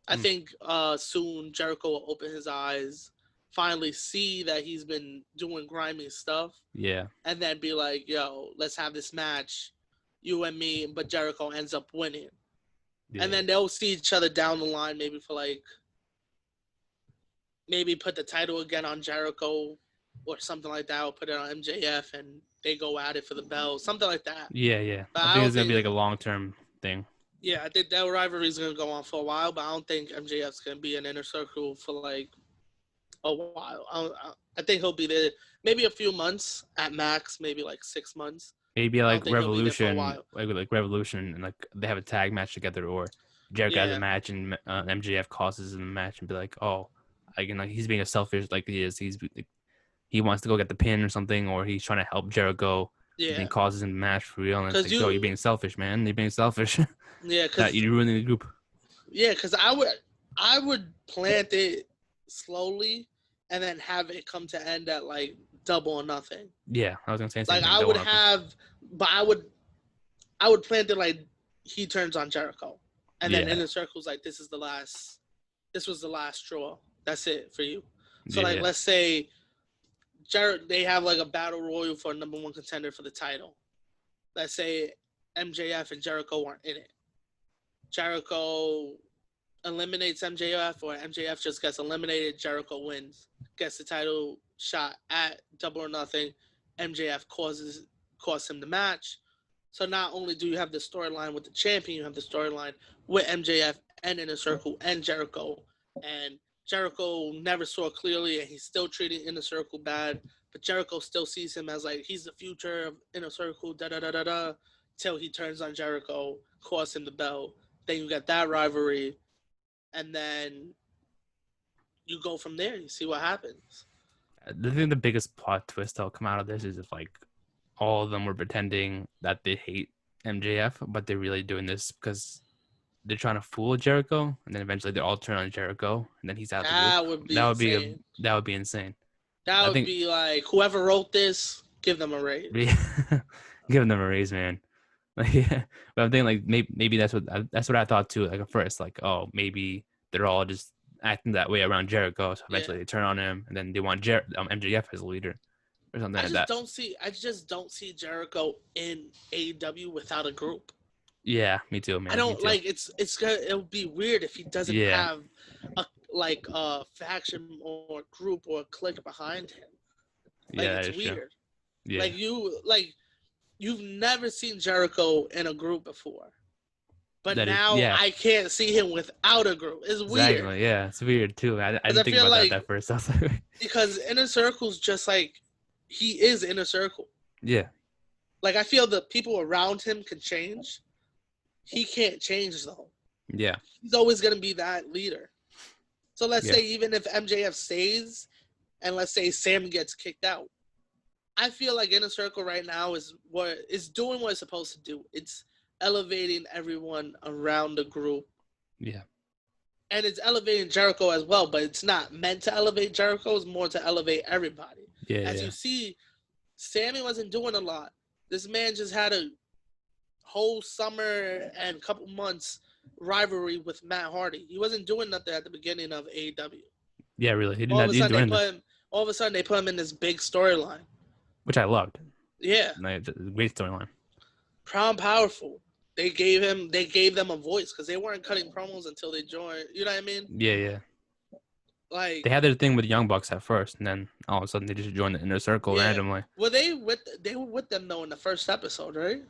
I think soon Jericho will open his eyes, finally see that he's been doing grimy stuff. Yeah. And then be like, yo, let's have this match, you and me, but Jericho ends up winning. Yeah. And then they'll see each other down the line, maybe for like, maybe put the title again on Jericho or something like that, or put it on MJF and they go at it for the belt, something like that. Yeah. I think it's going to be like a long-term thing. Yeah, I think that rivalry is going to go on for a while, but I don't think MJF's going to be in Inner Circle for like a while. I think he'll be there maybe a few months at max, maybe like 6 months. Maybe like Revolution, like Revolution, and like they have a tag match together, or Jericho has a match and MJF causes in the match and be like, oh, again, like he's being a selfish like he is. He wants to go get the pin or something, or he's trying to help Jericho. Yeah, and causes him the match for real. And it's like, yo, you're being selfish, man. You're being selfish. Yeah, because you're ruining the group. Yeah, because I would plant it slowly and then have it come to end at like Double or Nothing. Yeah, I was gonna say like I would have, but I would plant it like he turns on Jericho, and then Inner Circle's like this was the last straw. That's it for you. So let's say they have like a battle royal for a number one contender for the title. Let's say MJF and Jericho aren't in it. Jericho eliminates MJF, or MJF just gets eliminated. Jericho wins, gets the title shot at Double or Nothing. MJF costs him the match. So not only do you have the storyline with the champion, you have the storyline with MJF and Inner Circle and Jericho. And Jericho never saw clearly, and he's still treating Inner Circle bad. But Jericho still sees him as like he's the future of Inner Circle. Till he turns on Jericho, costs him the belt. Then you got that rivalry, and then you go from there. You see what happens. I think the biggest plot twist that'll come out of this is if like all of them were pretending that they hate MJF, but they're really doing this because they're trying to fool Jericho, and then eventually they all turn on Jericho, and then he's out. That would be insane. That would be insane. That would be like whoever wrote this, give them a raise. Giving them a raise, man. Yeah, but I'm thinking like maybe that's what I thought too. Like at first, like oh maybe they're all just acting that way around Jericho. So eventually they turn on him, and then they want MJF as a leader or something like that. I just don't see Jericho in AEW without a group. Yeah, me too, man. I don't like it'll be weird if he doesn't have a faction or a group or a clique behind him. Like it's weird. True. Yeah. You've never seen Jericho in a group before. But I can't see him without a group. It's weird. Exactly, yeah. It's weird, too. I didn't think about that at first. Because Inner Circle's just like, he is Inner Circle. Yeah. Like, I feel the people around him can change. He can't change, though. Yeah. He's always going to be that leader. So let's say even if MJF stays, and let's say Sam gets kicked out, I feel like Inner Circle right now is doing what it's supposed to do. It's elevating everyone around the group. Yeah. And it's elevating Jericho as well, but it's not meant to elevate Jericho. It's more to elevate everybody. Yeah. As you see, Sammy wasn't doing a lot. This man just had a whole summer and couple months rivalry with Matt Hardy. He wasn't doing nothing at the beginning of AEW. Yeah, really. He didn't all do anything. all of a sudden they put him in this big storyline, which I loved. Yeah, like, great storyline. Proud and Powerful. They gave them a voice because they weren't cutting promos until they joined. You know what I mean? Yeah. Like they had their thing with Young Bucks at first, and then all of a sudden they just joined the Inner Circle randomly. Were they were with them though in the first episode, right?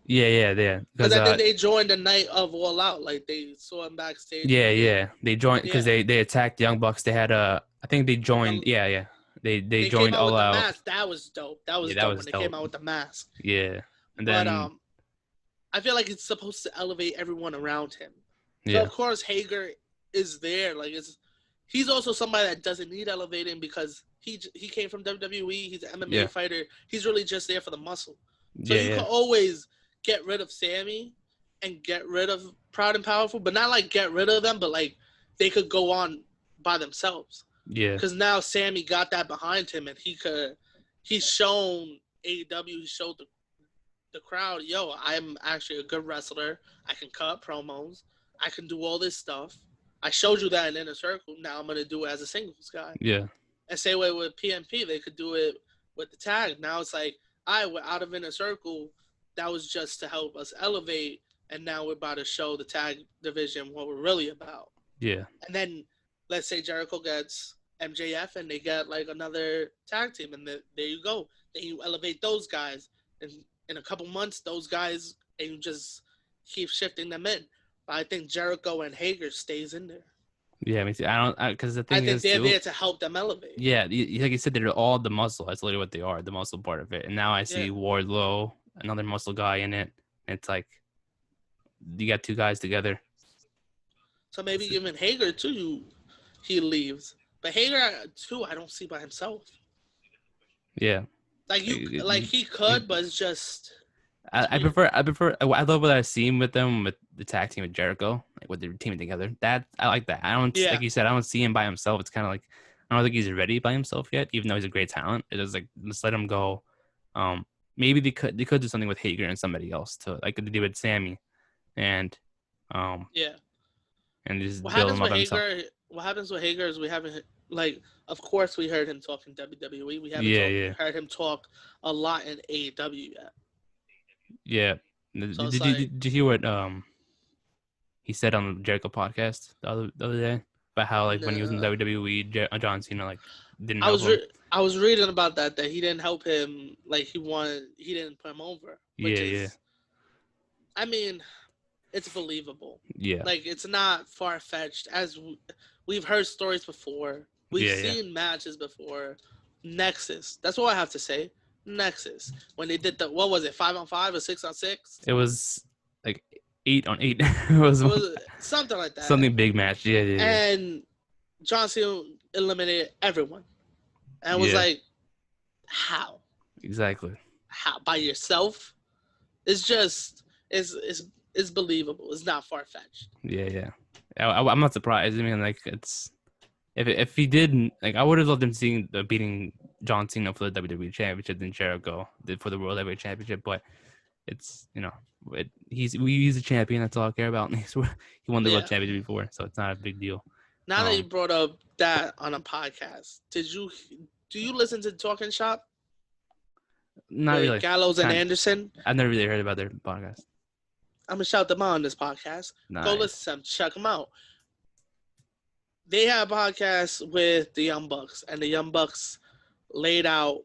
Yeah. Because I think they joined the night of All Out. Like they saw him backstage. Yeah. They joined because they attacked Young Bucks. They had I think they joined. Yeah. They joined came out All with Out. The mask. That was dope. That was dope when they came out with the mask. Yeah, and then I feel like it's supposed to elevate everyone around him. So yeah. Of course Hager is there. Like he's also somebody that doesn't need elevating because he came from WWE. He's an MMA fighter. He's really just there for the muscle. So you can always get rid of Sammy and get rid of Proud and Powerful, but not like get rid of them, but like they could go on by themselves. Yeah. Because now Sammy got that behind him, and he's shown AEW, he showed the crowd, yo, I'm actually a good wrestler. I can cut promos. I can do all this stuff. I showed you that in Inner Circle. Now I'm going to do it as a singles guy. Yeah. And same way with PMP, they could do it with the tag. Now it's like, all right, we're out of Inner Circle. That was just to help us elevate. And now we're about to show the tag division what we're really about. Yeah. And then let's say Jericho gets MJF and they get like another tag team. And there you go. Then you elevate those guys. And in a couple months, those guys, and you just keep shifting them in. But I think Jericho and Hager stays in there. Yeah, I mean, because the thing is, they're there to help them elevate. Yeah, like you said, they're all the muscle. That's literally what they are, the muscle part of it. And now I see Wardlow, another muscle guy in it. It's like you got two guys together. So maybe even Hager too, he leaves. But Hager too, I don't see by himself. Yeah. Like he could, but it's just. I prefer. I love what I've seen with them with the tag team with Jericho, like with their teaming together. That I like that. I don't like you said. I don't see him by himself. It's kind of like I don't think he's ready by himself yet, even though he's a great talent. It is like let's let him go. Maybe they could do something with Hager and somebody else to like they did with Sammy, and and just build him up himself. What happens with Hager is we haven't like. Of course, we heard him talk in WWE. We haven't heard him talk a lot in AEW yet. Yeah. So did you hear what he said on the Jericho podcast the other day about how like when he was in WWE, John Cena like didn't help him? I was reading about that he didn't help him. Like he didn't put him over. I mean, it's believable. Yeah. Like it's not far fetched as we've heard stories before. We've seen matches before. Nexus. That's all I have to say. Nexus. When they did what was it, 5-on-5 or 6-on-6? It was like 8-on-8. it was something like that. Something big match. Yeah. And John Cena eliminated everyone. And it was like, how? Exactly. How? By yourself? It's just it's believable. It's not far fetched. Yeah. I'm not surprised. I mean, like it's. If he didn't, like, I would have loved him seeing beating John Cena for the WWE Championship than Jericho did for the World Heavyweight Championship. But it's he's a champion. That's all I care about. He won the World Championship before, so it's not a big deal. Now that you brought up that on a podcast, do you listen to Talking Shop? Not really. Gallows and Anderson. I've never really heard about their podcast. I'm gonna shout them out on this podcast. Nice. Go listen to them. Check them out. They had a podcast with the Young Bucks, and the Young Bucks laid out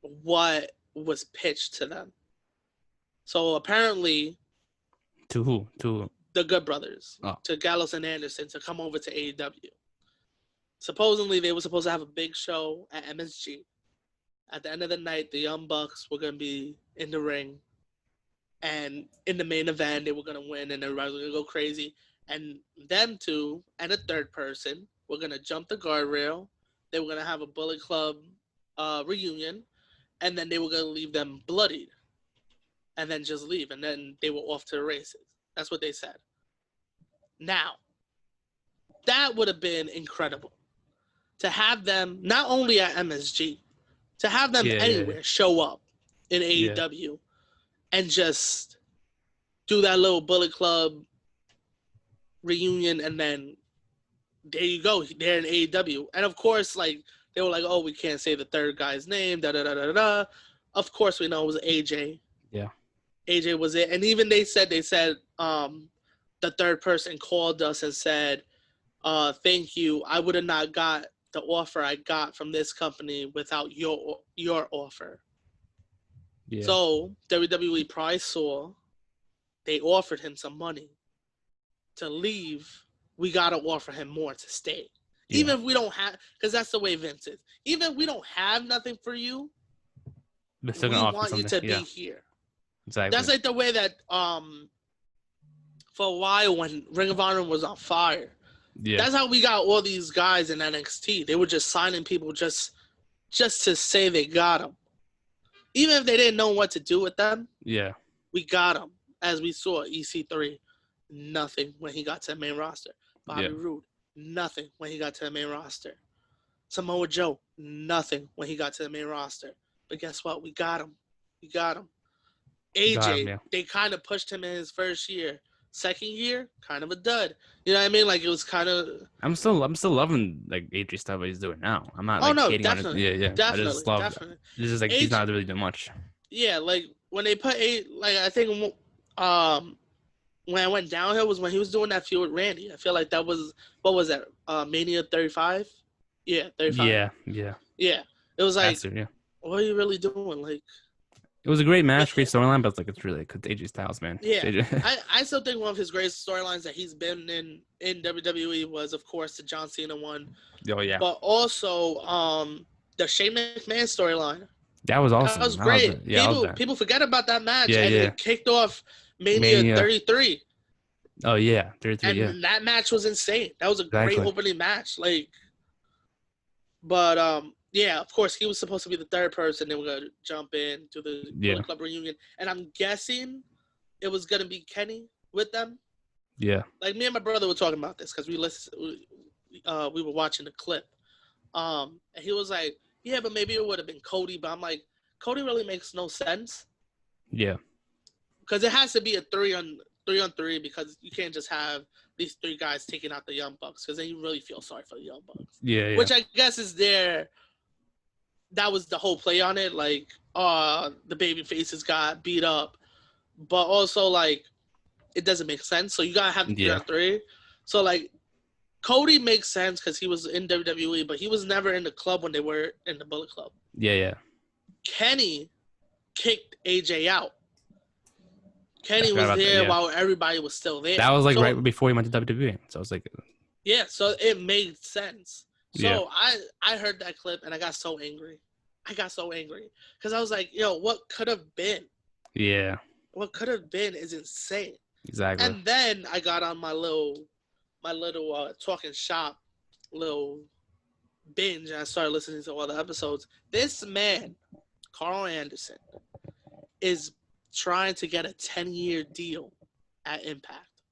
what was pitched to them. So apparently, to who? To the Good Brothers, to Gallows and Anderson, to come over to AEW. Supposedly, they were supposed to have a big show at MSG. At the end of the night, the Young Bucks were going to be in the ring, and in the main event, they were going to win, and everybody was going to go crazy. And them two and a third person were going to jump the guardrail. They were going to have a Bullet Club reunion. And then they were going to leave them bloodied. And then just leave. And then they were off to the races. That's what they said. Now, that would have been incredible. To have them, not only at MSG, to have them anywhere show up in AEW and just do that little Bullet Club reunion, and then there you go, they're in AEW. And of course, like They were like, oh, we can't say the third guy's name, da-da-da-da-da. Of course, we know it was AJ. Yeah. AJ was it. And even they said the third person called us and said, thank you. I would have not got the offer I got from this company without your offer. Yeah. So WWE probably saw they offered him some money to leave. We got to offer him more to stay. Yeah. Even if we don't have, because that's the way Vince is. Even if we don't have nothing for you, we want you to be here. Exactly. That's like the way that for a while when Ring of Honor was on fire. Yeah. That's how we got all these guys in NXT. They were just signing people just to say they got them. Even if they didn't know what to do with them. Yeah. We got them. As we saw, EC3, nothing when he got to the main roster. Bobby Roode, nothing when he got to the main roster. Samoa Joe, nothing when he got to the main roster. But guess what? We got him. AJ, they kind of pushed him in his first year. Second year, kind of a dud. You know what I mean? Like, it was kind of. I'm still loving like AJ stuff that he's doing now. I'm not hating on it. Yeah. Definitely, I just love definitely. It's just like AJ, he's not really doing much. Yeah, like when they put I think when I went downhill was when he was doing that feud with Randy. I feel like that was, what was that? Mania 35? Yeah, 35. Yeah. It was like, what are you really doing? Like, it was a great match, great storyline, but it's really because AJ Styles, man. Yeah, I still think one of his greatest storylines that he's been in WWE was, of course, the John Cena one. Oh yeah. But also the Shane McMahon storyline. That was awesome. That was great. People forget about that match, and it kicked off Mania 33. Oh yeah, 33. And that match was insane. That was a great opening match. Like, but yeah, of course, he was supposed to be the third person. They were going to jump in to the Bullet Club reunion. And I'm guessing it was going to be Kenny with them. Yeah. Like, me and my brother were talking about this because we were watching the clip. And he was like, yeah, but maybe it would have been Cody. But I'm like, Cody really makes no sense. Yeah. Because it has to be a 3-on-3 because you can't just have these three guys taking out the Young Bucks because then you really feel sorry for the Young Bucks. Yeah. Which I guess is that was the whole play on it. Like, the baby faces got beat up. But also, like, it doesn't make sense. So you got to have the 3-on-3. So, like, Cody makes sense because he was in WWE, but he was never in the club when they were in the Bullet Club. Yeah. Kenny kicked AJ out. Kenny was there while everybody was still there. That was, like, right before he went to WWE. So I was like... Yeah, so it made sense. So I heard that clip and I got so angry. Because I was like, yo, what could have been? Yeah. What could have been is insane. Exactly. And then I got on my little talking shop little binge and I started listening to all the episodes. This man, Carl Anderson, is trying to get a 10-year deal at Impact.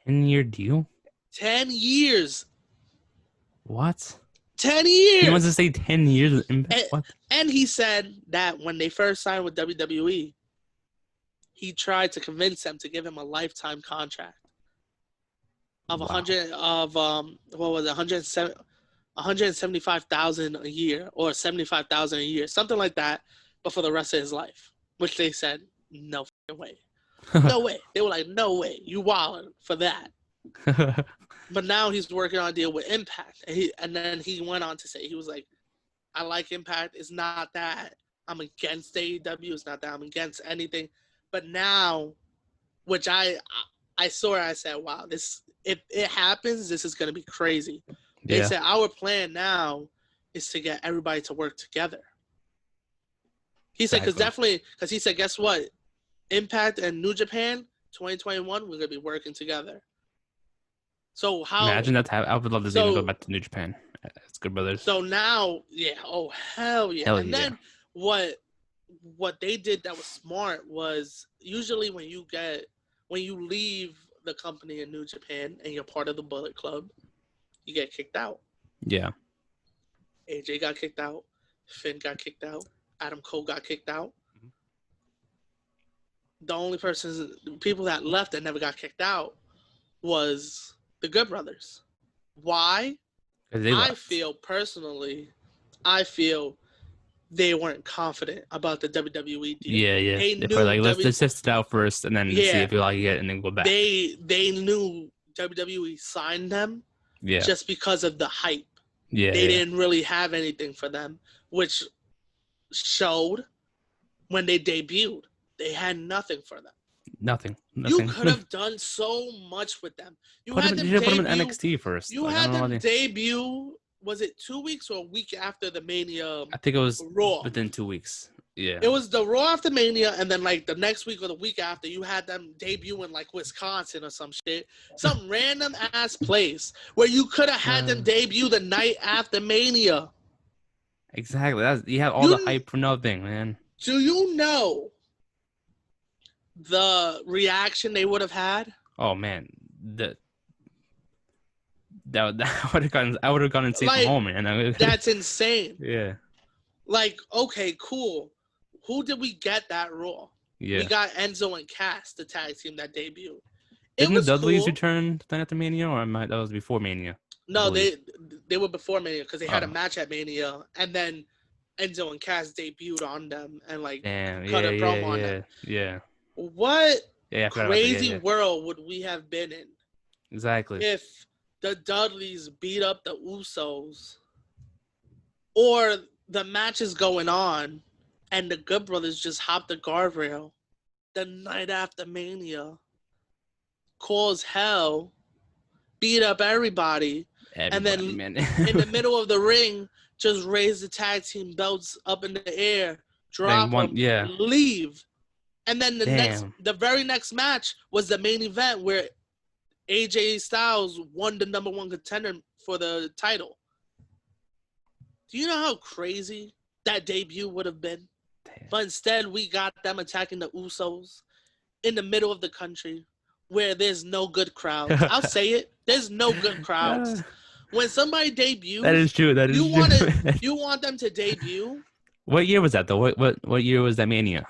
10-year deal? 10 years. What? 10 years. He wants to say 10 years. And he said that when they first signed with WWE, he tried to convince them to give him a lifetime contract of what was it, 175,000 a year or 75,000 a year, something like that, but for the rest of his life. Which they said, no way, no way. They were like, no way, you wildin' for that. But now he's working on a deal with Impact. And then he went on to say, he was like, I like Impact. It's not that I'm against AEW. It's not that I'm against anything. But now, which I saw it, I said, wow, this, if it happens, this is going to be crazy. They said, our plan now is to get everybody to work together. He said, because he said, guess what? Impact and New Japan, 2021, we're going to be working together. So how? Imagine that. I would love to see him go back to New Japan. It's Good Brothers. So now, hell yeah. And then what they did that was smart was usually when you leave the company in New Japan and you're part of the Bullet Club, you get kicked out. Yeah. AJ got kicked out. Finn got kicked out. Adam Cole got kicked out. Mm-hmm. The only people that left that never got kicked out was the Good Brothers. Why? I feel personally I feel they weren't confident about the WWE deal. Yeah. They probably like, let's test it out first and then see if we like it and then go back. They knew WWE signed them just because of the hype. Yeah. They didn't really have anything for them, which showed when they debuted. They had nothing for them. Nothing. You could have done so much with them. You had them put them in NXT first. You had them debut. Was it 2 weeks or a week after the Mania? I think it was Raw. within 2 weeks. Yeah. It was the Raw after Mania, and then like the next week or the week after, you had them debut in like Wisconsin or some shit, some random ass place where you could have had them debut the night after Mania. Exactly. You have all the hype for nothing, man. Do you know the reaction they would have had? Oh man, I would have gone insane from home, man. That's insane. Yeah. Like, okay, cool. Who did we get that Raw? Yeah. We got Enzo and Cass, the tag team that debuted. Didn't the Dudleys return then after Mania, or that was before Mania? No, they were before Mania because they had a match at Mania, and then Enzo and Cass debuted on them and like cut a promo on them. Yeah. What crazy world would we have been in? Exactly. If the Dudleys beat up the Usos, or the match is going on, and the Good Brothers just hop the guardrail the night after Mania, cause hell, beat up everybody and then man. in the middle of the ring, just raise the tag team belts up in the air, drop them, leave. And then the very next match was the main event where AJ Styles won the number one contender for the title. Do you know how crazy that debut would have been? Damn. But instead, we got them attacking the Usos in the middle of the country where there's no good crowds. I'll say it. There's no good crowds. When somebody debuts, that is true. That is true. You want them to debut. What year was that though? What year was that Mania?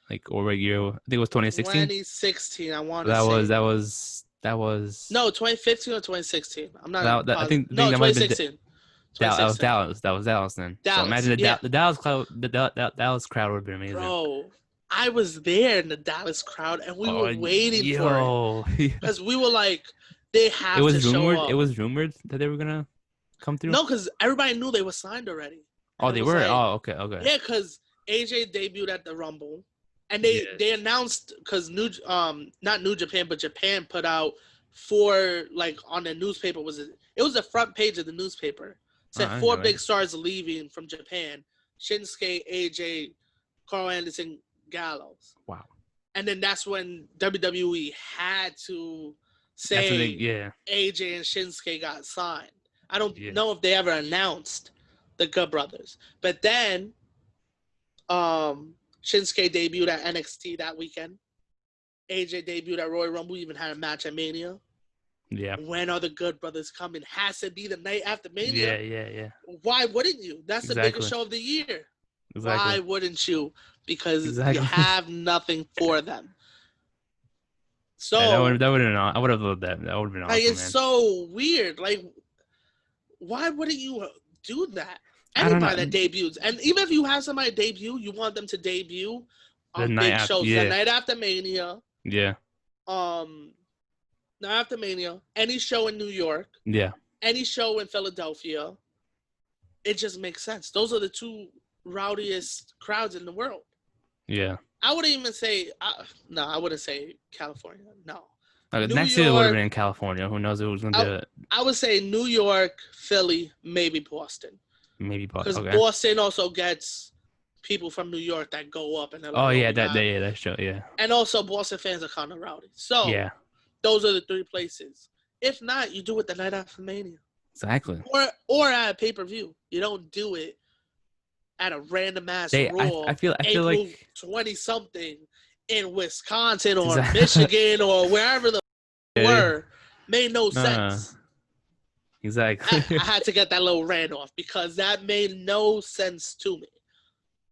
Like, or what year? I think it was 2016. 2016. I want to say that was. No, 2015 or 2016. I'm not. I think 2016. That was Dallas. That was Dallas then. Dallas, so imagine the Dallas crowd. The Dallas crowd would have been amazing. Bro, I was there in the Dallas crowd, and we were waiting for it because we were like, they have to show up. It was rumored that they were gonna come through. No, because everybody knew they were signed already. Oh, they were. Okay. Yeah, because AJ debuted at the Rumble, and they announced because not New Japan, but Japan put out on the newspaper it was the front page of the newspaper. Said 4 big stars leaving from Japan: Shinsuke, AJ, Carl Anderson, Gallows. Wow. And then that's when WWE had to say AJ and Shinsuke got signed. I don't know if they ever announced the Good Brothers. But then Shinsuke debuted at NXT that weekend. AJ debuted at Royal Rumble, even had a match at Mania. Yeah. When are the Good Brothers coming? Has to be the night after Mania. Yeah. Why wouldn't you? That's the biggest show of the year. Exactly. Why wouldn't you? Because you have nothing for them. So I would have loved that. That would have been awesome. It's so weird. Like, why wouldn't you do that? Anybody that debuts, and even if you have somebody debut, you want them to debut on big shows. The night after Mania. Yeah. Not after Mania. Any show in New York. Yeah. Any show in Philadelphia. It just makes sense. Those are the two rowdiest crowds in the world. Yeah. I wouldn't even say I wouldn't say California. No. Next year would have been in California. Who knows who's gonna do it? I would say New York, Philly, maybe Boston. Maybe Boston. Because Boston also gets people from New York that go up and they're like, that's true. Yeah. And also Boston fans are kind of rowdy. So those are the 3 places. If not, you do it the night after Mania. Exactly. Or at a pay-per-view. You don't do it at a random ass Raw. I feel like 20-something in Wisconsin or Michigan or wherever the were made no sense. Exactly. I had to get that little rant off because that made no sense to me.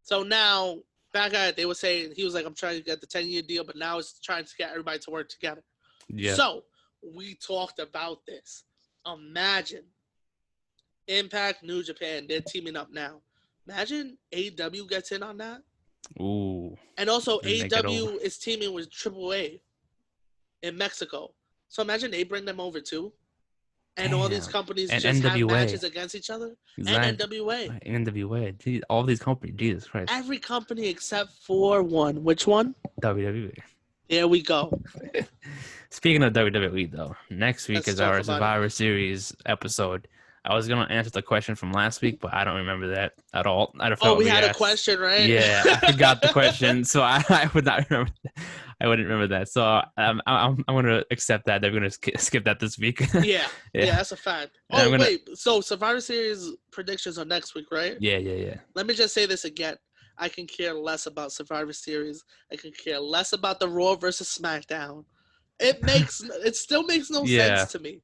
So now, back at it, they were saying, he was like, I'm trying to get the 10-year deal, but now it's trying to get everybody to work together. Yeah. So we talked about this. Imagine Impact, New Japan, they're teaming up now. Imagine AEW gets in on that. Ooh. And also AEW is teaming with AAA in Mexico. So imagine they bring them over too. And all these companies and just NWA. have matches against each other. Exactly. And NWA. NWA. Jeez, all these companies. Jesus Christ. Every company except for one. Which one? WWE. There we go. Speaking of WWE, though, next week is our Survivor Series episode. I was going to answer the question from last week, but I don't remember that at all. We had a question, right? Yeah, I forgot the question, so I would not remember that. I wouldn't remember that. So I'm going to accept that. They're going to skip that this week. Yeah, that's a fact. Wait. So Survivor Series predictions are next week, right? Yeah. Let me just say this again. I can care less about Survivor Series. I can care less about the Raw versus SmackDown. It still makes no sense to me.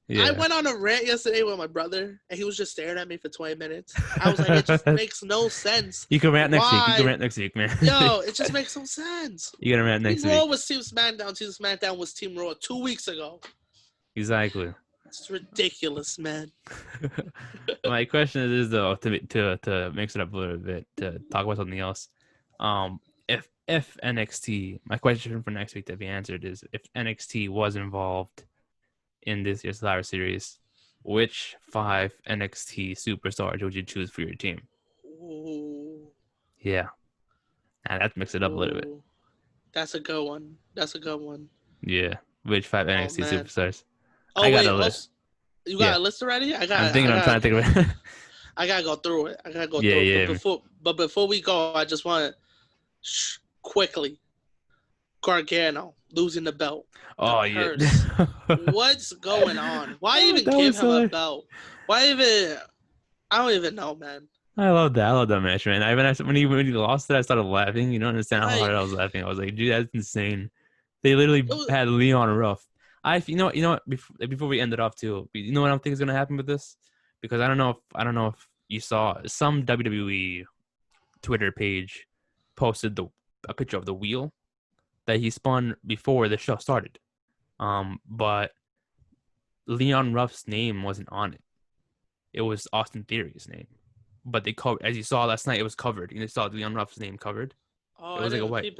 Yeah. I went on a rant yesterday with my brother, and he was just staring at me for 20 minutes. I was like, it just makes no sense. You can rant next week. You can rant next week, man. Yo, it just makes no sense. You got to rant next week. Raw was Team SmackDown. Team SmackDown was Team Raw 2 weeks ago. Exactly. It's ridiculous, man. My question is though, to mix it up a little bit, to talk about something else. If NXT, my question for next week to be answered is, if NXT was involved in this year's Survivor Series, which 5 NXT superstars would you choose for your team? Ooh. Yeah. And that mix it up a little bit. That's a good one. Yeah. Which 5 NXT superstars? I got a list. You got a list already? I'm trying to think of it. I gotta go through it. Yeah. But before we go, I just want to quickly. Gargano losing the belt. Oh, yeah. What's going on? Why even give him a belt? Why even? I don't even know, man. I love that match, man. When he lost it, I started laughing. You don't understand how hard I was laughing. I was like, dude, that's insane. They literally had Leon Ruff. You know what? Before we end it off too, you know what I think is gonna happen with this? Because I don't know if you saw some WWE Twitter page posted a picture of the wheel that he spun before the show started. But Leon Ruff's name wasn't on it. It was Austin Theory's name. But they covered, as you saw last night, it was covered. You saw Leon Ruff's name covered. Oh, it was like a white.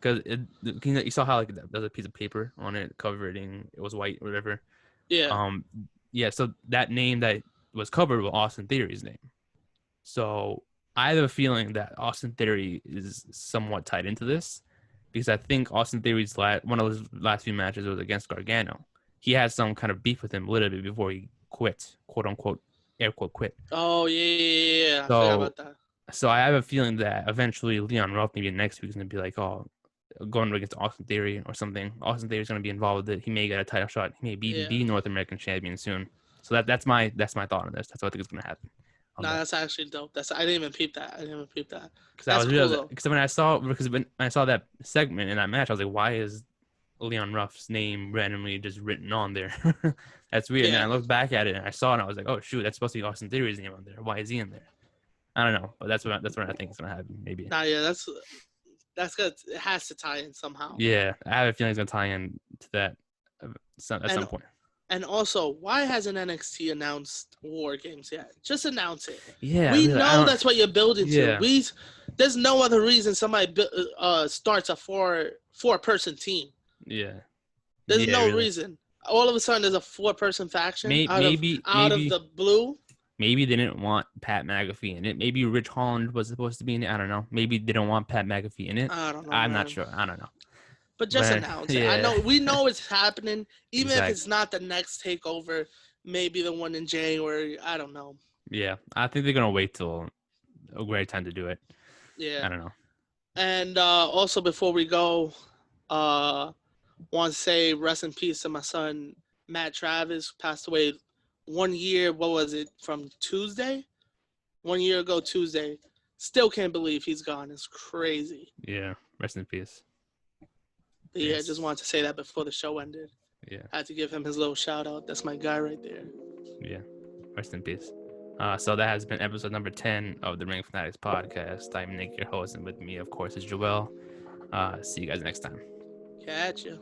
Because you saw how there's a piece of paper on it covering. It was white or whatever. Yeah. Yeah. So that name that was covered was Austin Theory's name. So I have a feeling that Austin Theory is somewhat tied into this, because I think Austin Theory's one of his last few matches was against Gargano. He had some kind of beef with him a little bit before he quit, quote unquote, air quote quit. Oh yeah. I forgot about that. So I have a feeling that eventually Leon Ruff, maybe next week, is gonna be like, going against Austin Theory or something. Austin Theory is gonna be involved with it. He may get a title shot. He may be North American champion soon. So that's my thought on this. That's what I think is gonna happen. That's actually dope. I didn't even peep that. Because when I saw that segment in that match, I was like, why is Leon Ruff's name randomly just written on there? That's weird. Yeah. And I looked back at it and I saw it and I was like, oh shoot, that's supposed to be Austin Theory's name on there. Why is he in there? I don't know, but that's what I think is gonna happen. Maybe. That's good. It has to tie in somehow. Yeah, I have a feeling it's gonna tie in to that at some point. And also, why hasn't NXT announced War Games yet? Just announce it. Yeah, we know that's what you're building to. There's no other reason somebody starts a four-person team. Yeah. There's no reason. All of a sudden, there's a 4-person faction out of the blue. Maybe they didn't want Pat McAfee in it. Maybe Rich Holland was supposed to be in it. I don't know. Maybe they don't want Pat McAfee in it. I don't know. I'm not sure. I don't know. But just announce it. We know it's happening. Even if it's not the next takeover, maybe the one in January. I don't know. Yeah, I think they're gonna wait till a great time to do it. Yeah, I don't know. And also, before we go, want to say rest in peace to my son Matt Travis. Passed away 1 year. What was it, from Tuesday? 1 year ago Tuesday. Still can't believe he's gone. It's crazy. Yeah, rest in peace. Yeah, I just wanted to say that before the show ended. Yeah. I had to give him his little shout out. That's my guy right there. Yeah. Rest in peace. So that has been episode number 10 of the Ring Fanatics Podcast. I'm Nick, your host, and with me, of course, is Joel. See you guys next time. Catch ya.